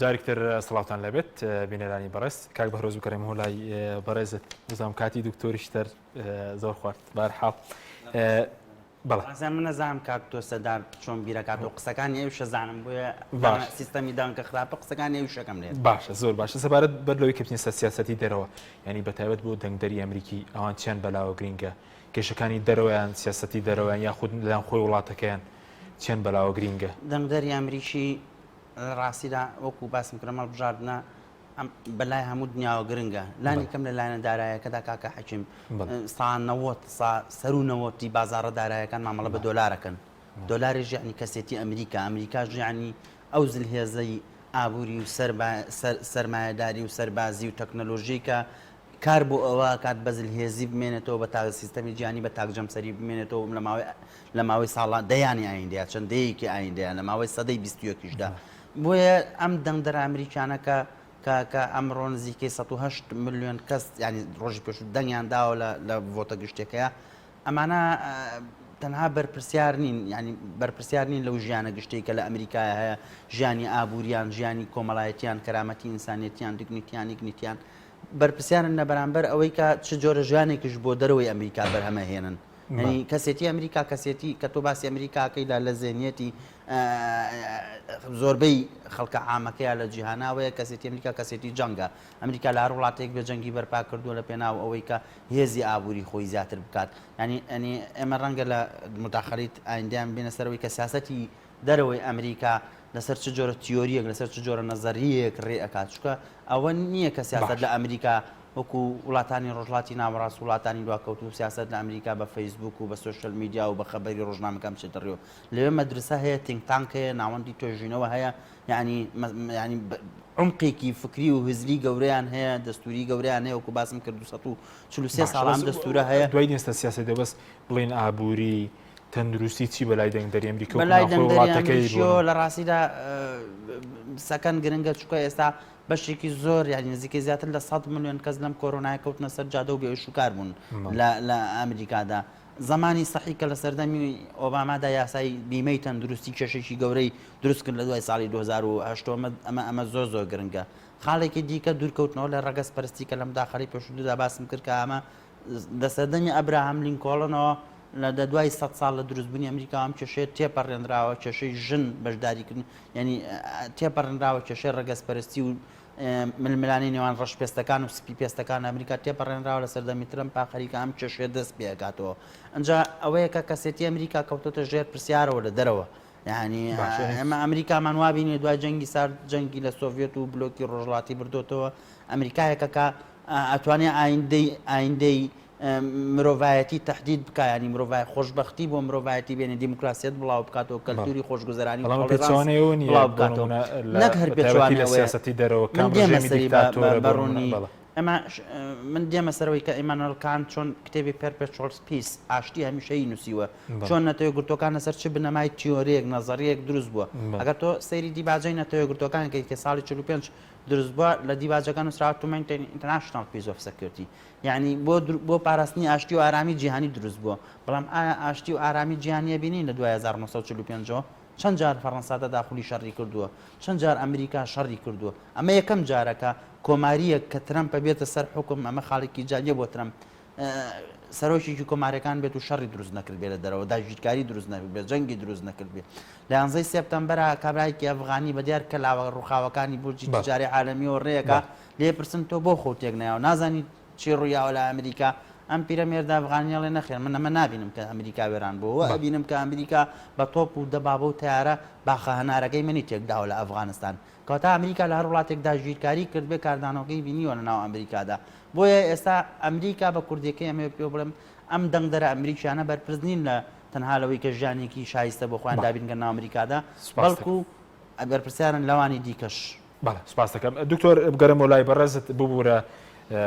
جارێکتر سڵاوتان لەبێت بینەرانی بەڕێز کاک بەهرۆز بکەڕێم هۆلای بەڕێزت بزانم کاتی دکتۆریشتر زۆر خوارد بارحاڵ بەڵام من نەزانم کاک تۆ سەدار چۆن بیرەکات و قسەکانی ئەوشە زانم بۆیە سیستەمی داونکە خراپە قسەکانی ئەوشەکەم لێت باشە زۆر باشە سەبارەت بەرلەوەی کەپنی سەر سیاسەتی دەرەوە ینی بەتایبەت بۆ دەنگدەری ئەمریکی ئەوان چیان بەلاوە گرینگە کێشەکانی دەرەوەیان سیاسەتی دەرەوەیان یاخود لەلایەن خۆی وڵاتەکەیان چیان بەلاوە گرینگە دەنگدەری ئەمریکی ڕاستیدا وەکو باسم کرە مەڵ بژاردنە بەلای هەموو دنیاوە گرنگە لانی کەم لە لایەنە دارایەکەدا کاکە حەکیم سەر و نەوەتی بازاڕە دارایەکان مامەڵە بە دۆلارەکەن دۆلاریش یعنی کەسێتی ئەمریکاش یعنی ئەو زلهێزەی ئابووری و سەرمایەداری و سەربازی و تەکنەلۆژی کە کار بۆ ئەوە کات بە زلهێزی بمێنێتەوە بە تا سیستەمی جیهانی بە تاکجەمسەری بمێنێتەوە لە ماوەی ساڵان دەیانی ئایندەیە چەندەیەکی ئایندەیە لە ماوەی سەدەی 21دا بۆیە ئەم دەنگدەرە ئەمریکانەکە کە ئەمڕۆ نزیکەی 108 ملیۆن کەس ینی ڕۆژی پێش دەنگیان داوە لە ڤۆتە گشتێکەیە ئەمانە تەنها بەرپرسیار نین ینی بەرپرسیار نین لەو ژیانە گشتێکە لە ئەمریکای هەیە ژیانی ئابووریان ژیانی کۆمەڵایەتیان کەرامەتی ئینسانیەتیان دیگنیتیان بەرپرسیارن لە بەرامبەر ئەوەی کە چ جۆرە ژیانێکیش بۆ دەرەوەی ئەمریکا بەرهەمەهێنن ینی کەسێتی ئەمریکا کەسێتی کە تۆ باسی ئەمریکاکەیدا لە زێنیەتی زۆربەی خەڵکە عامەکەیە لە جیهاناوەیە کەسێتی ئەمریکا کەسێتی جەنگە ئەمریکا لە هەر وڵاتێک بە جەنگی بەرپا کردووە لە پێناو ئەوەی کە هێزی ئابووری خۆی زیاتر بکات ینی ئێمە ڕەنگە لە مداخەلیت ئایندیان بینە سەرەوەی کە سیاسەتی دەرەوەی ئەمریکا لەسەر چ جۆرە تیۆریەک لەسەر چ جۆرە نەزەریەک ڕێ ئەکات چکە ئەوە نییە کە سیاست لە ئەمریکا وەکو وڵاتانی ڕۆژڵاتی ناوەڕاست وڵاتانی دواکەوت و سیاست لە ئەمریکا بە فەیسبوک و بە سوشەل میدیا و بە خەبەری ڕۆژنامەکەم چێتەڕێەوە لەوێ مەدرسە هەیە تینگتانک هەیە ناوەندی تۆژینەوە هەیە ینی عمقێکی فکری و هزلی گەورەیان هەیە دەستوری گەورەیان هەیە وەکو باسم کرد 243 ساڵام دەستورە هەیە دوای نێستە سیاسی دەبەست بڵێن ئابووری تەندروستی چی بەلای دەنگدەری ئەمریکا بەلای دەنگدەری لە ڕاستیدا سەکەن گرنگە چکە ئێستا بەشێکی زۆر یعنی نزیکەی زیاتر لە 100 ملیۆن کەس لەم کۆرۆنای کەوتنە سەر جادە و بێشوکار بوون لە ئەمریکادا زمانی سەحی کە لە سەردەمی ئۆبامادا یاسای بیمەی تەندروستی کێشێکی گەورەی دروست کرد لە دوای ساڵی 2008 ئەمە زۆر گرنگە خاڵێکی دیکە دوورکەوتنەوە لە ڕەگەز پەرستی کە لە مداخەڵی پێشوودا باسم کرد کە ئەمە لە سەردەمی ئەبراهام لینکۆڵنەوە لە دوای 100 ساڵ لە دروستبوونی ئەمریکا ئەم کێشەیە تێپەڕێنراوە کێشەی ژن بەشداریکردن ینی تێپەڕێنراوە کێشەی ڕەگەزپەرستی و ململانی نێوان ڕەشپێستەکان و سپی پێستەکان ئەمریکا تێپەڕێنراوە لە سەردەمی ترەمپ پاخەریکە ئەم کێشەیە دەست پێکاتەوە ئەنجا ئەوەیە کە کەسێتی ئەمریکا کەوتۆتە ژێر پرسیارەوە لە دەرەوە یعنی ئەمە ئەمریکامان وابینێ دوای جەنگی سارد جەنگی لە سۆڤێت و بلۆکی ڕۆژڵاتی بردوتەوە ئەمریکایەکە کە ئەتوانێت ئایندەی مرۆڤایەتی تهدید بکە ینی مرۆڤای خۆشببختی بۆ مرۆڤایەتی بێنێ دیموکراسیەت بڵاو بکاتەوە کەلتوری خۆشگوزەرانی بڵاو بکاتەوە نەک هەر پێچوانێ سیاسەتی دەرەوە بەڕوونی ئەمە من دێمە سەرەوەی کە ئیمانوئێل کانت چۆن کتێبی پێرپێچۆڵ پیس ئاشتی هەمیشەی نووسیوە چۆن نەتەوەی گرتوەکان لەسەر چ بنەمای تیۆریەک نەزەریەک دروست بووە ئەگەر تۆ سەیری دیباجەی نەتەوەی گرتوەکانێکی کە ساڵی 45 دروست بووە لە دیباجەکان نووسراوە تو ئینتەرناشنال پیس ئۆف سەکیورتی یعنی بۆ پاراستنی ئاشتی و ئارامی جیهانی دروست بووە بەڵام ئاشتی و ئارامی جیهانیە بینین لە 1945 چەند جار فەڕەنسا داخولی شەڕی کردووە چەند جار ئەمریکا شەڕی کردووە ئەمە یەکەم جارەکە کۆماریە کە ترەمپە بێتە سەر حکم ئەمە خاڵێکی جالیە بۆ ترەمپ سەرۆکێکی کۆمارەکان بێت و شەڕی دروست نەکرد بێت لە دەرەوە داژیرکاری دروست نەکرد بێت جەنگی دروست نەکرد بێت لە 11 سپتەمبەرە کابرایکی ئەفغانی بەدیار کە لاوە ڕووخاوەکانی بورجی تجاری عالەمیەوە ڕێیەکە لێ پرسن تۆ بۆ خۆ تێک نایەوە نازانی چی ڕوویاوە لە ئەمریکا ئەم پیرەمێردا ئەفغانیاڵێ نەخێن من ئەمە نبینم کە ئەمریکا وێران بووە ئەبینم کە ئەمریکا بە تۆپ و دەبابە و تیارە باخە هەنارەکەی منی تێکداوە لە ئەفغانستان کەواتە ئەمریکا لە هەر وڵاتێکدا ژیرکاری کرد بێ کاردانەوەکەی بینیوە لە ناو ئەمریکادا بۆیە ئێستا ئەمریکا بە کوردەکەی ئەمێ پێ بڵێم ئەم دەنگدەرە ئەمریکیانە بەرپرس نین لە تەنها لەوەی کە ژیانێکی شایستە بۆ خۆیان دابینکە ناو ئەمریکادا بەڵکو بەرپرسیارن لەوانی دیکەش سپاس دەکەم دکتۆر بگەرم و لای بەڕێزت ببوورە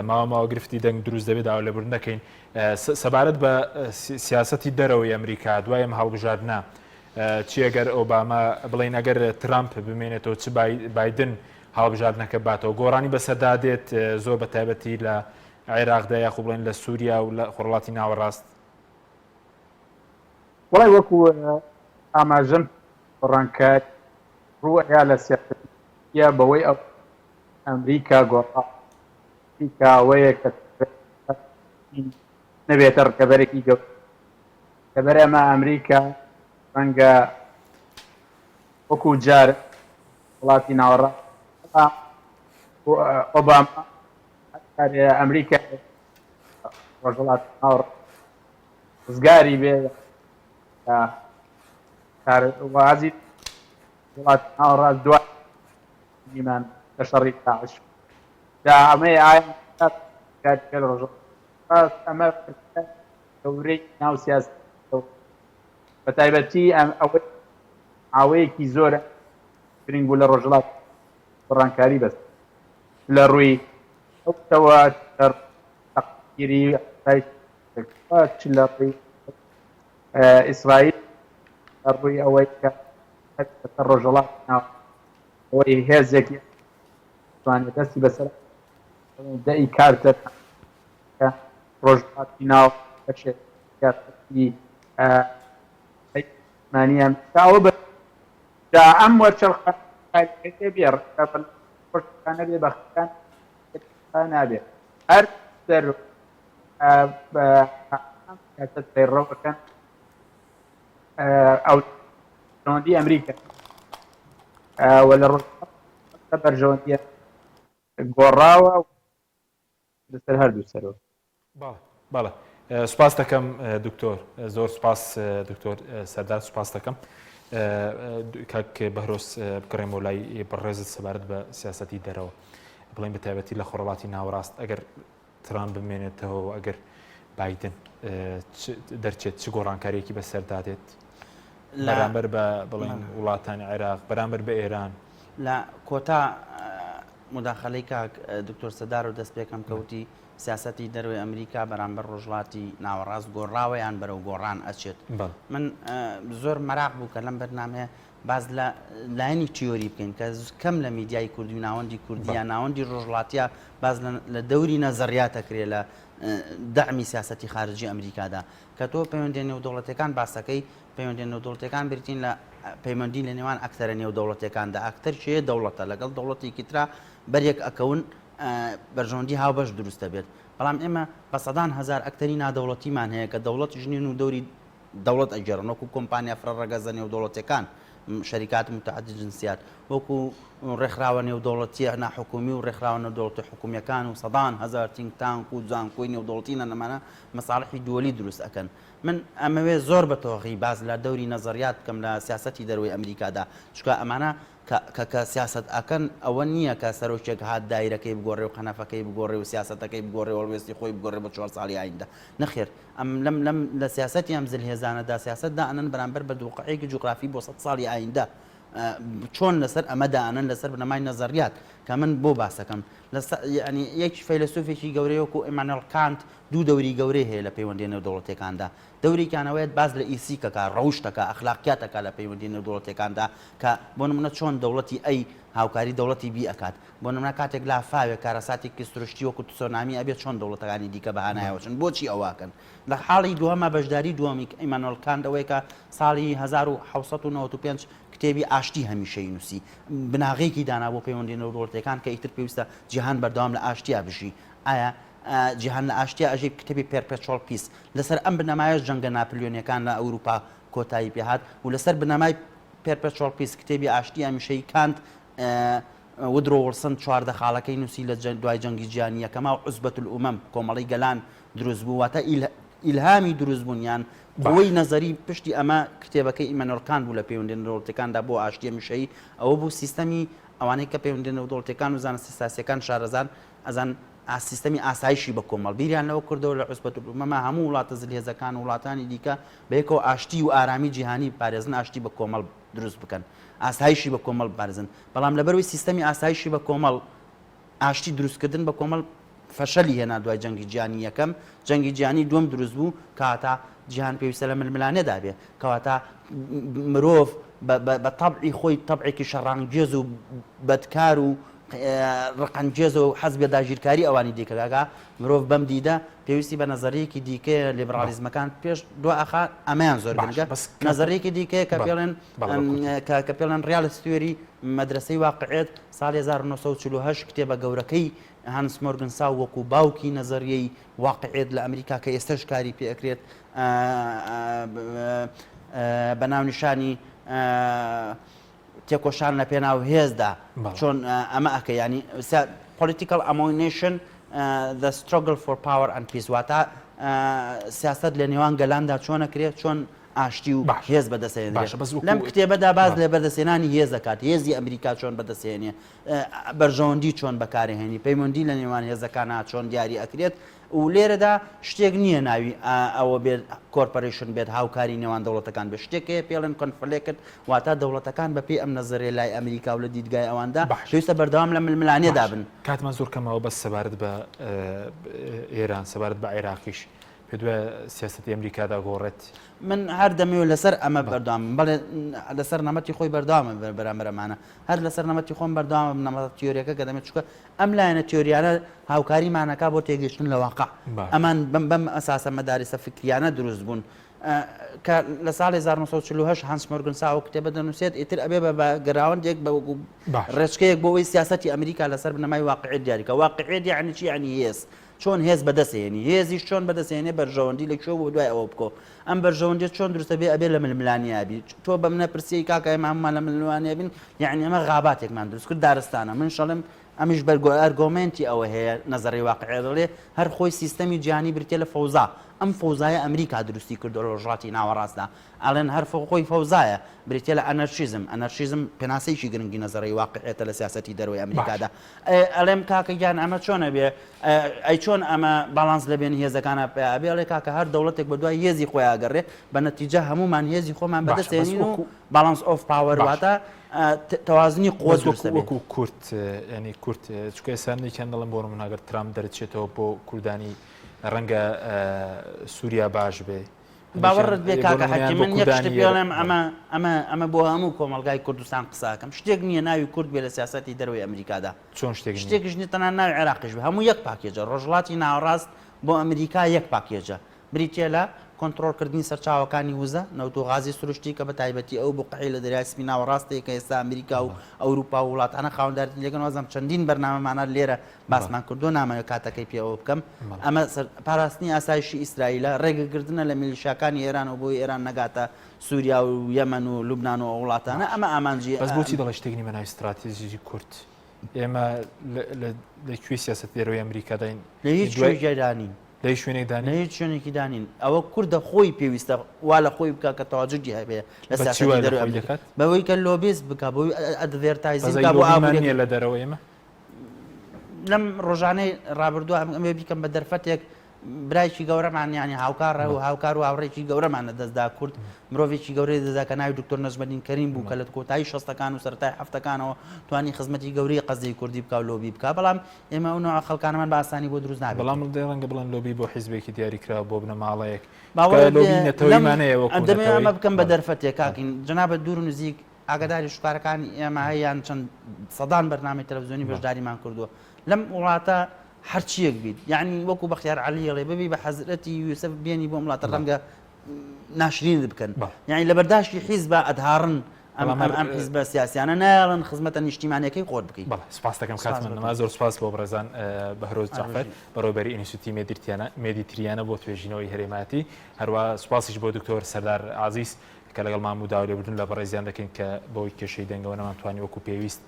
ماوە گرفتی دەنگ دروست دەبێت داوا لێبوردن نەکەین سەبارەت بە سیاسەتی دەرەوەی ئەمریکا دوای هەڵبژاردنە چی ئەگەر ئۆباما بڵین ئەگەر ترامپ بمێنێتەوە چ بایدن هەڵبژاردنەکە باتەوە گۆڕانی بەسەردادێت زۆر بە تایبەتی لە عێراقدا یاخو بڵێن لە سووریا و لە خۆرڵاتی ناوەڕاست وڵی وەکو ئاماژەم ڕەنکات ڕووەیا لە سیاسەتە بەوەی ئەو ئەمریکا گۆڕاوەیە کە نەبێتە ڕکەبەرێکی گەورە کەبەر ئەمە ئەمریکا ڕەنگە وەکو جار وڵاتی ناوەڕاست ئۆباما ئەمریکا ڕۆژهەڵاتی ناوەڕاست ڕزگاری بێ وازی وڵاتی ناوەڕاست دوای نیمان لە شەڕی داعش دا ئەمەی ئایا ڕۆژهەڵات ئەمە گەورەی ناو سیاست بە تایبەتی ئەوەی ئاوەیەکی زۆرە گرنگ بوو لە ڕۆژهەڵات ڕەنکاری بەست لە ڕووی ئەوەوە تەقدیری چ لە ڕووی ئیسرائیل لە ڕووی ئەوەی کە ڕۆژهەڵات ئەوەی هێزێکی توانێت دەستی بەسەر دەی کارتە ڕۆژهەڵاتی ناو بەشێکی مانیان تاوە بە دا ئەم وەرچەڵخانەکە بێ ڕۆژەکانە بێ بەختەکان نابێت هەر سەر پەیڕەوەکەن ئەو ژەوەندی ئەمریکا وە لە ڕۆژە بەرژەوەندیە گۆڕاوە لەسەر هەردوو سەرەوە باڵە سوپاس دەکەم دکتۆر زۆر سوپاس دکتۆر سەردار سوپاس دەکەم کاک بەهرۆس بکڕێم و لای بەڕێزت سەبارەت بە سیاسەتی دەرەوە بڵێن بە تایبەتی لە خۆرڵاتی ناوەڕاست ئەگەر ترامپ بمێنێتەوە ئەگەر بایدن دەرچێت چ گۆڕانکاریەکی بەسەردادێت بەرامبەر بە بڵێن وڵاتانی عێراق بەرامبەر بە ئێران لە کۆتا مداخلەی کاک دکتۆر سەدار و دەست پێکەم کەوتی سیاسەتی دەروی ئەمریکا بەرامبەر ڕۆژهەڵاتی ناوەڕاست گۆڕاوەیان بەرەو گۆڕان ئەچێت من زۆر مەراق بوو کە لەم بەرنامەیە باز لە لایەنی تیۆری بکەین کە کەم لە میدیای کوردی و ناوەندی کوردیە ناوەندی ڕۆژهڵاتیە باز لە دەوری نەزەریاتەکرێ لە دەعمی سیاسەتی خارجی ئەمریکادا کە تۆ پەیوەندی نێودەوڵەتەکان باسەکەی پەیوەندی نێودەوڵەتەکان بریتین لە پەیوەندی لە نێوان ئەکتەرە نێودەوڵەتەکاندا ئەکتەر چێ دەوڵەتە لەگەڵ دەوڵەتێکی ترا بەرێک ئەکەون بەرژەوەندی هاوبەش دروستە بێت بەڵام ئێمە بە سەدان هەزار ئەکتەری نادەوڵەتیمان هەیە کە دەوڵەت ژنین و دەوری دەوڵەت ئەجێڕن وەکو کۆمپانیا فرەڕەگەزە نێودەوڵەتەکان شەریکات متعدد جنسیات وەکو ڕێکخراوە نێودەوڵەتیە ناحکومی و ڕێکخراوە نێودەوڵەتی حکومیەکان و سەدان هەزار تینک تانک و جانکۆی نێودەوڵەتینە لەمانە مەساڵحی دووەلی دروست ئەکەن من ئەمەوێ زۆر بە تۆغی باز لە دەوری نەزەریات بکەم لە سیاسەتی دەروی ئەمریکادا چکە ئەمانە کە سیاست ئەکەن ئەوە نییە کە سەرۆکێک هات دایرەکەی بگۆڕێ و قەنەفەکەی بگۆڕێ و سیاسەتەکەی بگۆڕێ وەڵوێستی خۆی بگۆڕێ بە 4 ساڵی ئایندا نەخێر ئەم لەم لە سیاسەتی ئەم زلهێزانەدا سیاسەتدا ئەنن بەرامبەر بە دووقعەیەکی جوگرافی بۆ 100 ساڵی ئایندا چۆن لەسەر ئەمەدا ئەنن لەسەر بنەمای نەزەریات کە من بۆ باسەکەم ینی یەک فەیلسوفێکی گەورەی وەکو ئیمانوئێل کانت دوو دەوری گەورەی هەیە لە پەیوەندی نێودەوڵەتیەکاندا دەوریکانەوەیەت باز لە ئیسیکەکە ڕەوشتەکە ئەخلاقیاتەکە لە پەیوەندی نێودەوڵەتیەکاندا کە بۆ نمونە چۆن دەوڵەتی ئەی هاوکاری دەوڵەتی بی ئەکات بۆ نمونە کاتێک لا فاوێ کارەساتێکی سروشتی وەکو تسۆنامی ئەبێت چۆن دەوڵەتەکانی دیکە بەهانایەوەچن بۆچی ئەواکەن لە حاڵی دووەمە بەشداری دووەمی ئیمانوئێل کانت ئەوەیە کە ساڵی 1995 کتێبی ئاشتی هەمیشەی نووسی بناغێکی دانا بۆ پەیوەندی دەوڵەتەکان کە ئیتر پێویستە جیهان بەردەوام لە ئاشتیا بژی ئایا جیهان لە ئاشتیا ئەژێ کتێبی پێرپێچۆڵ پیس لەسەر ئەم بنەمایە جەنگە ناپلیۆنیەکان لە ئەوروپا کۆتایی پێهات و لەسەر بنەمای پێرپێچۆڵ پیس کتێبی ئاشتی هەمیشەی کانت ودرۆ وڵسن چواردە خاڵەکەی نووسی لە دوای جەنگی جیهانی یەکەما و عوزبەت الئومەم کۆمەڵی گەلان دروست بوو واتە ئیلهامی دروست بوونیان بۆی نەزەری پشتی ئەمە کتێبەکەی ئیمانوئێل کانت بوو لە پەیوەندی دەوڵەتەکاندا بۆ ئاشتی هەمیشەیی ئەوە بوو سیستەمی ئەوانەی کە پەیوەندی دەوڵەتەکان و زانستی سیاسیەکان شارەزان ئەزان سیستەمی ئاسایشی بە کۆمەڵ بیریان لەوە کردەوە لە عوزبەت الئومەمە هەموو وڵاتە زلهێزەکان و وڵاتانی دیکە بەیەکەوە ئاشتی و ئارامی جیهانی پارێزن ئاشتی بە کۆمەڵ دروست بکەن ئاسایشی بە کۆمەڵ بارزن بەڵام لەبەرەوەی سیستەمی ئاسایشی بە کۆمەڵ ئاشتی دروستکردن بە کۆمەڵ فەشەلی هێنا دوای جەنگی جیهانی یەکەم جەنگی جیهانی دووەم دروست بوو کەواتە جیهان پێویستە لە ململانێدا بێ کەواتە مرۆڤ بە تەبعی خۆی تەبعێکی شەڕانگێز و بەدکار و ڕقەنجێز و حەز بێ داگیرکاری ئەوانی دیکەگاگا مرۆڤ بەم دیدە پێویستی بە نەزەرەیەکی دیکە لیبرالیزمەکان پێش دو ئاخا ئەمەیان زۆر گرنگە نەزەرەیەکی دیکەیە کە پێڵێن ریالیست تیۆری مەدرسەی واقعێت ساڵی 1940 کتێبە گەورەکەی هانس مۆرگنساو وەکو باوکی نەزەریەی واقعێت لە ئەمریکا کە ئێستش کاری پێ ئەکرێت بە ناونیشانی تێکۆشان لە پێناو هێزدا چۆن ئەمە ئەکە ینی political ammunition the struggle for power and peace واتە سیاست لە نێوان گەلاندا چۆن ئەکرێت چۆن ئاشتی و هێز بەدەستێنێت لەم کتێبەدا باز لە بەردەستێنانی هێز دەکات هێزی ئەمریکا چۆن بەدەستێنێ بەرژەوەندی چۆن بەکارهێنی پەیوەندی لە نێوان هێزەکانە چۆن دیاری ئەکرێت و لێرەدا شتێک نییە ناوی ئەوە بێت کۆرپۆریشن بێت هاوکاری نێوان دەوڵەتەکان بێت شتێکەیە پێڵێن کۆنفلێکت واتە دەوڵەتەکان بەپێی ئەم نەزەرێ لای ئەمریکا و لە دیدگای ئەواندا پێویستە بەردەوام لە ململانێدا بن کاتمان زۆر کەمەوە بەس سەبارەت بە ئێران سەبارەت بە عێراقیش پێ دوای سیاسەتی ئەمریکادا گۆڕێت من هەر دەمەوێت لەسەر ئەمە بەردەوام بەڵێ لەسەر نەمەتی خۆی بەردەوامە بەرامبەرەمانە هەر لەسەر نەمەتی خۆم بەردەوام نەمەت تیۆریەکە کە دەمێت چکە ئەم لایەنە تیۆریانە هاوکاریمانەکە بۆ تێگەشتن لە واقع ئەمان بەم ئەساسە مەدارسە فکریانە دروست بوون کە لە ساڵی 1940 هانس مۆرگنساو کتێبە دەنووسێت ئیتر ئەبێ بە گەراوەندێک بە ڕێچکەیەک بۆەوەی سیاسەتی ئەمریکا لەسەر بنەمای واقعیت دیاریکە واقعیت یعنی چی یعنی هێز چۆن هێز بەدەستێنی هێزیش چۆن بەدەستێنێ بەرژەوەندی لەکوێ بۆ دوای ئەوە بکۆ ئەم بەرژەوەندێت چۆن دروستە بێ ئەبێ لە ململانیابی تۆ بە منە پرسی کاکای ماممان لە ململانیا بین یعنی ئەمە غاباتێکمان دروست کرد دارستانە من شەڵم ئەمیش ئەرگۆمنتی ئەوە هەیە نەزەری واقعێ دەڵێ هەر خۆی سیستەمی جیهانی بریتێ لە فەوزا ئەم فەوزایە ئەمریکا دروستی کردو لە ڕۆژهاتی ناوەڕاستدا ئەڵێن هەر خۆی فەوزایە بریتێ لە ئەنەرشیزم پێناسەیەکی گرنگی نەزەری واقعێتە لە سیاسەتی دەروی ئەمریکادا ئەڵێم کاکە گیان ئەمە چۆنە بێ ئەی چۆن ئەمە باڵانس لەبێن هێزەکانە پێ بێڵێ کاکە هەر دەوڵەتێک بە دوای هێزی خۆی ئاگەڕێ بە نەتیجە هەمومان هێزی خۆمان بەدەستێنین و باڵانس ئۆف پاوەر واتە تەوازنی قوت وەکو کورت ینی کورت چکە ئێسانێکیان دەڵم بۆ من ئەگەر ترام دەرچێتەوە بۆ کوردانی ڕەنگە سووریا باش بێ باوەڕت بێ کاکە حەکی من یەک شت پێڵێم ئەمە بۆ هەموو کۆمەلگای کوردستان قساکەم شتێک نییە ناوی کورد بێ لە سیاسەتی دەروی ئەمریکادا چۆن شتێکیش نیە تەنها ناوی عێراقیش بێ هەموو یەک پاکێجە ڕۆژهەڵاتی ناوەڕاست بۆ ئەمریکا یەک پاکێجە بریتێ لە کۆنتڕۆڵکردنی سەرچاوەکانی وزە نەوتۆغازی سروشتی کە بە تایبەتی ئەو بقعی لە دەریای سپی ناوەڕاستەیە کە ئێستا ئەمریکا و ئەوروپا و وڵاتانە خاوەندارەتی لەگەن وەزم چەندین بەرنامەمانە لێرە باسمان کردو نامەوێت کاتەکەی پێوە بکەم ئەمە پاراستنی ئاسایشی ئیسرائیلە ڕێگەگرتنە لە میلیشیاکانی ئێران و بۆی ئێران نەگاتە سووریا و یەمەن و لوبنان و وڵاتانە ئەمە ئامانجی بەس بۆچی دەڵێ شتێکی مەناوی استراتیژی کورد ئێمە لەکوێ سیاسەت دەروی ئەمریکاداین لە هیچ شوێنێکی دانین لە هیچ شوێنێکدان لە هیچ شوێنێکی دانین ئەوە کوردە خۆی پێویستە وا لە خۆی بکە کە تەواجدی هەبێ لە سیاسەتی دەروی ئەمریکا بەوەی کە لۆبیست بکە بۆی ئەدڤێرتایزینگ بکە بۆ ئاوێنە لە دەرەوە ئێمە لەم ڕۆژانەی ڕابردووە ئەمێ بیکەم بە دەرفەتێک برایکی گەورەمان یانی هاوکارە و هاوکار و هاوڕێکی گەورەمانە دەستدا کورد مرۆڤێکی گەورەی دەدا کە ناوی دکتۆر نەجمەدین کەریم بوو کە لە کۆتایی 60ەکان و سەرەتای 70ەکانەوە توانی خزمەتی گەورەی قەزەی کوردی بکە و لۆبی بکە بەڵام ئێمە ئەو نوع خەڵکانەمان بە ئاسانی بۆ دروست نابێت بەڵام ڕەنگە بڵێن لۆبی بۆ حیزبێکی دیاریکرا بۆ بنەماڵەیەک ئەمە بکەم بە دەرفەتێک کاکین جەنابەت دوور و نزیک ئاگاداری شوکارەکانی ئێمە هەیەیان چەند سەدان بەرنامەی تەلەڤیزیۆنی بەشداریمان کردووە لەم وڵاتە هەرچیەک بیت یعنی وەکو بەختیار عەلیڵێ ببی بە حەزرەتی یوسف بێنی بۆ وڵاتە ڕەنگە ناشرین بکەن یعنی لە بەرداشتی حیزب ئەدهاڕن ئەم حیزبە سیاسیانە ناڵن خزمەتە نیشتیمانیەکەی خۆت بکەیت. سپاس دەکەم کاتمان نەما زۆر سپاس بۆ بەڕێزان بەهرۆز جعفەر بەڕێوەبەری ئینستیتوتی مێدیتریانە بۆ توێژینەوەی هەرێماتی هەروە سوپاسیش بۆ دکتۆر سەردار عازیز کە لەگەڵ مامو داولێبردون لە بەڕێزیان دەکەین کە بەوەی کێشەی دەنگەوە نەمانتوانی وەکو پێویست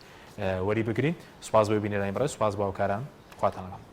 وەری بگرین سوپاس بۆ بینێرانی بەڕێز سوپاس بۆ هاوکاران خواتان لەگەڵ.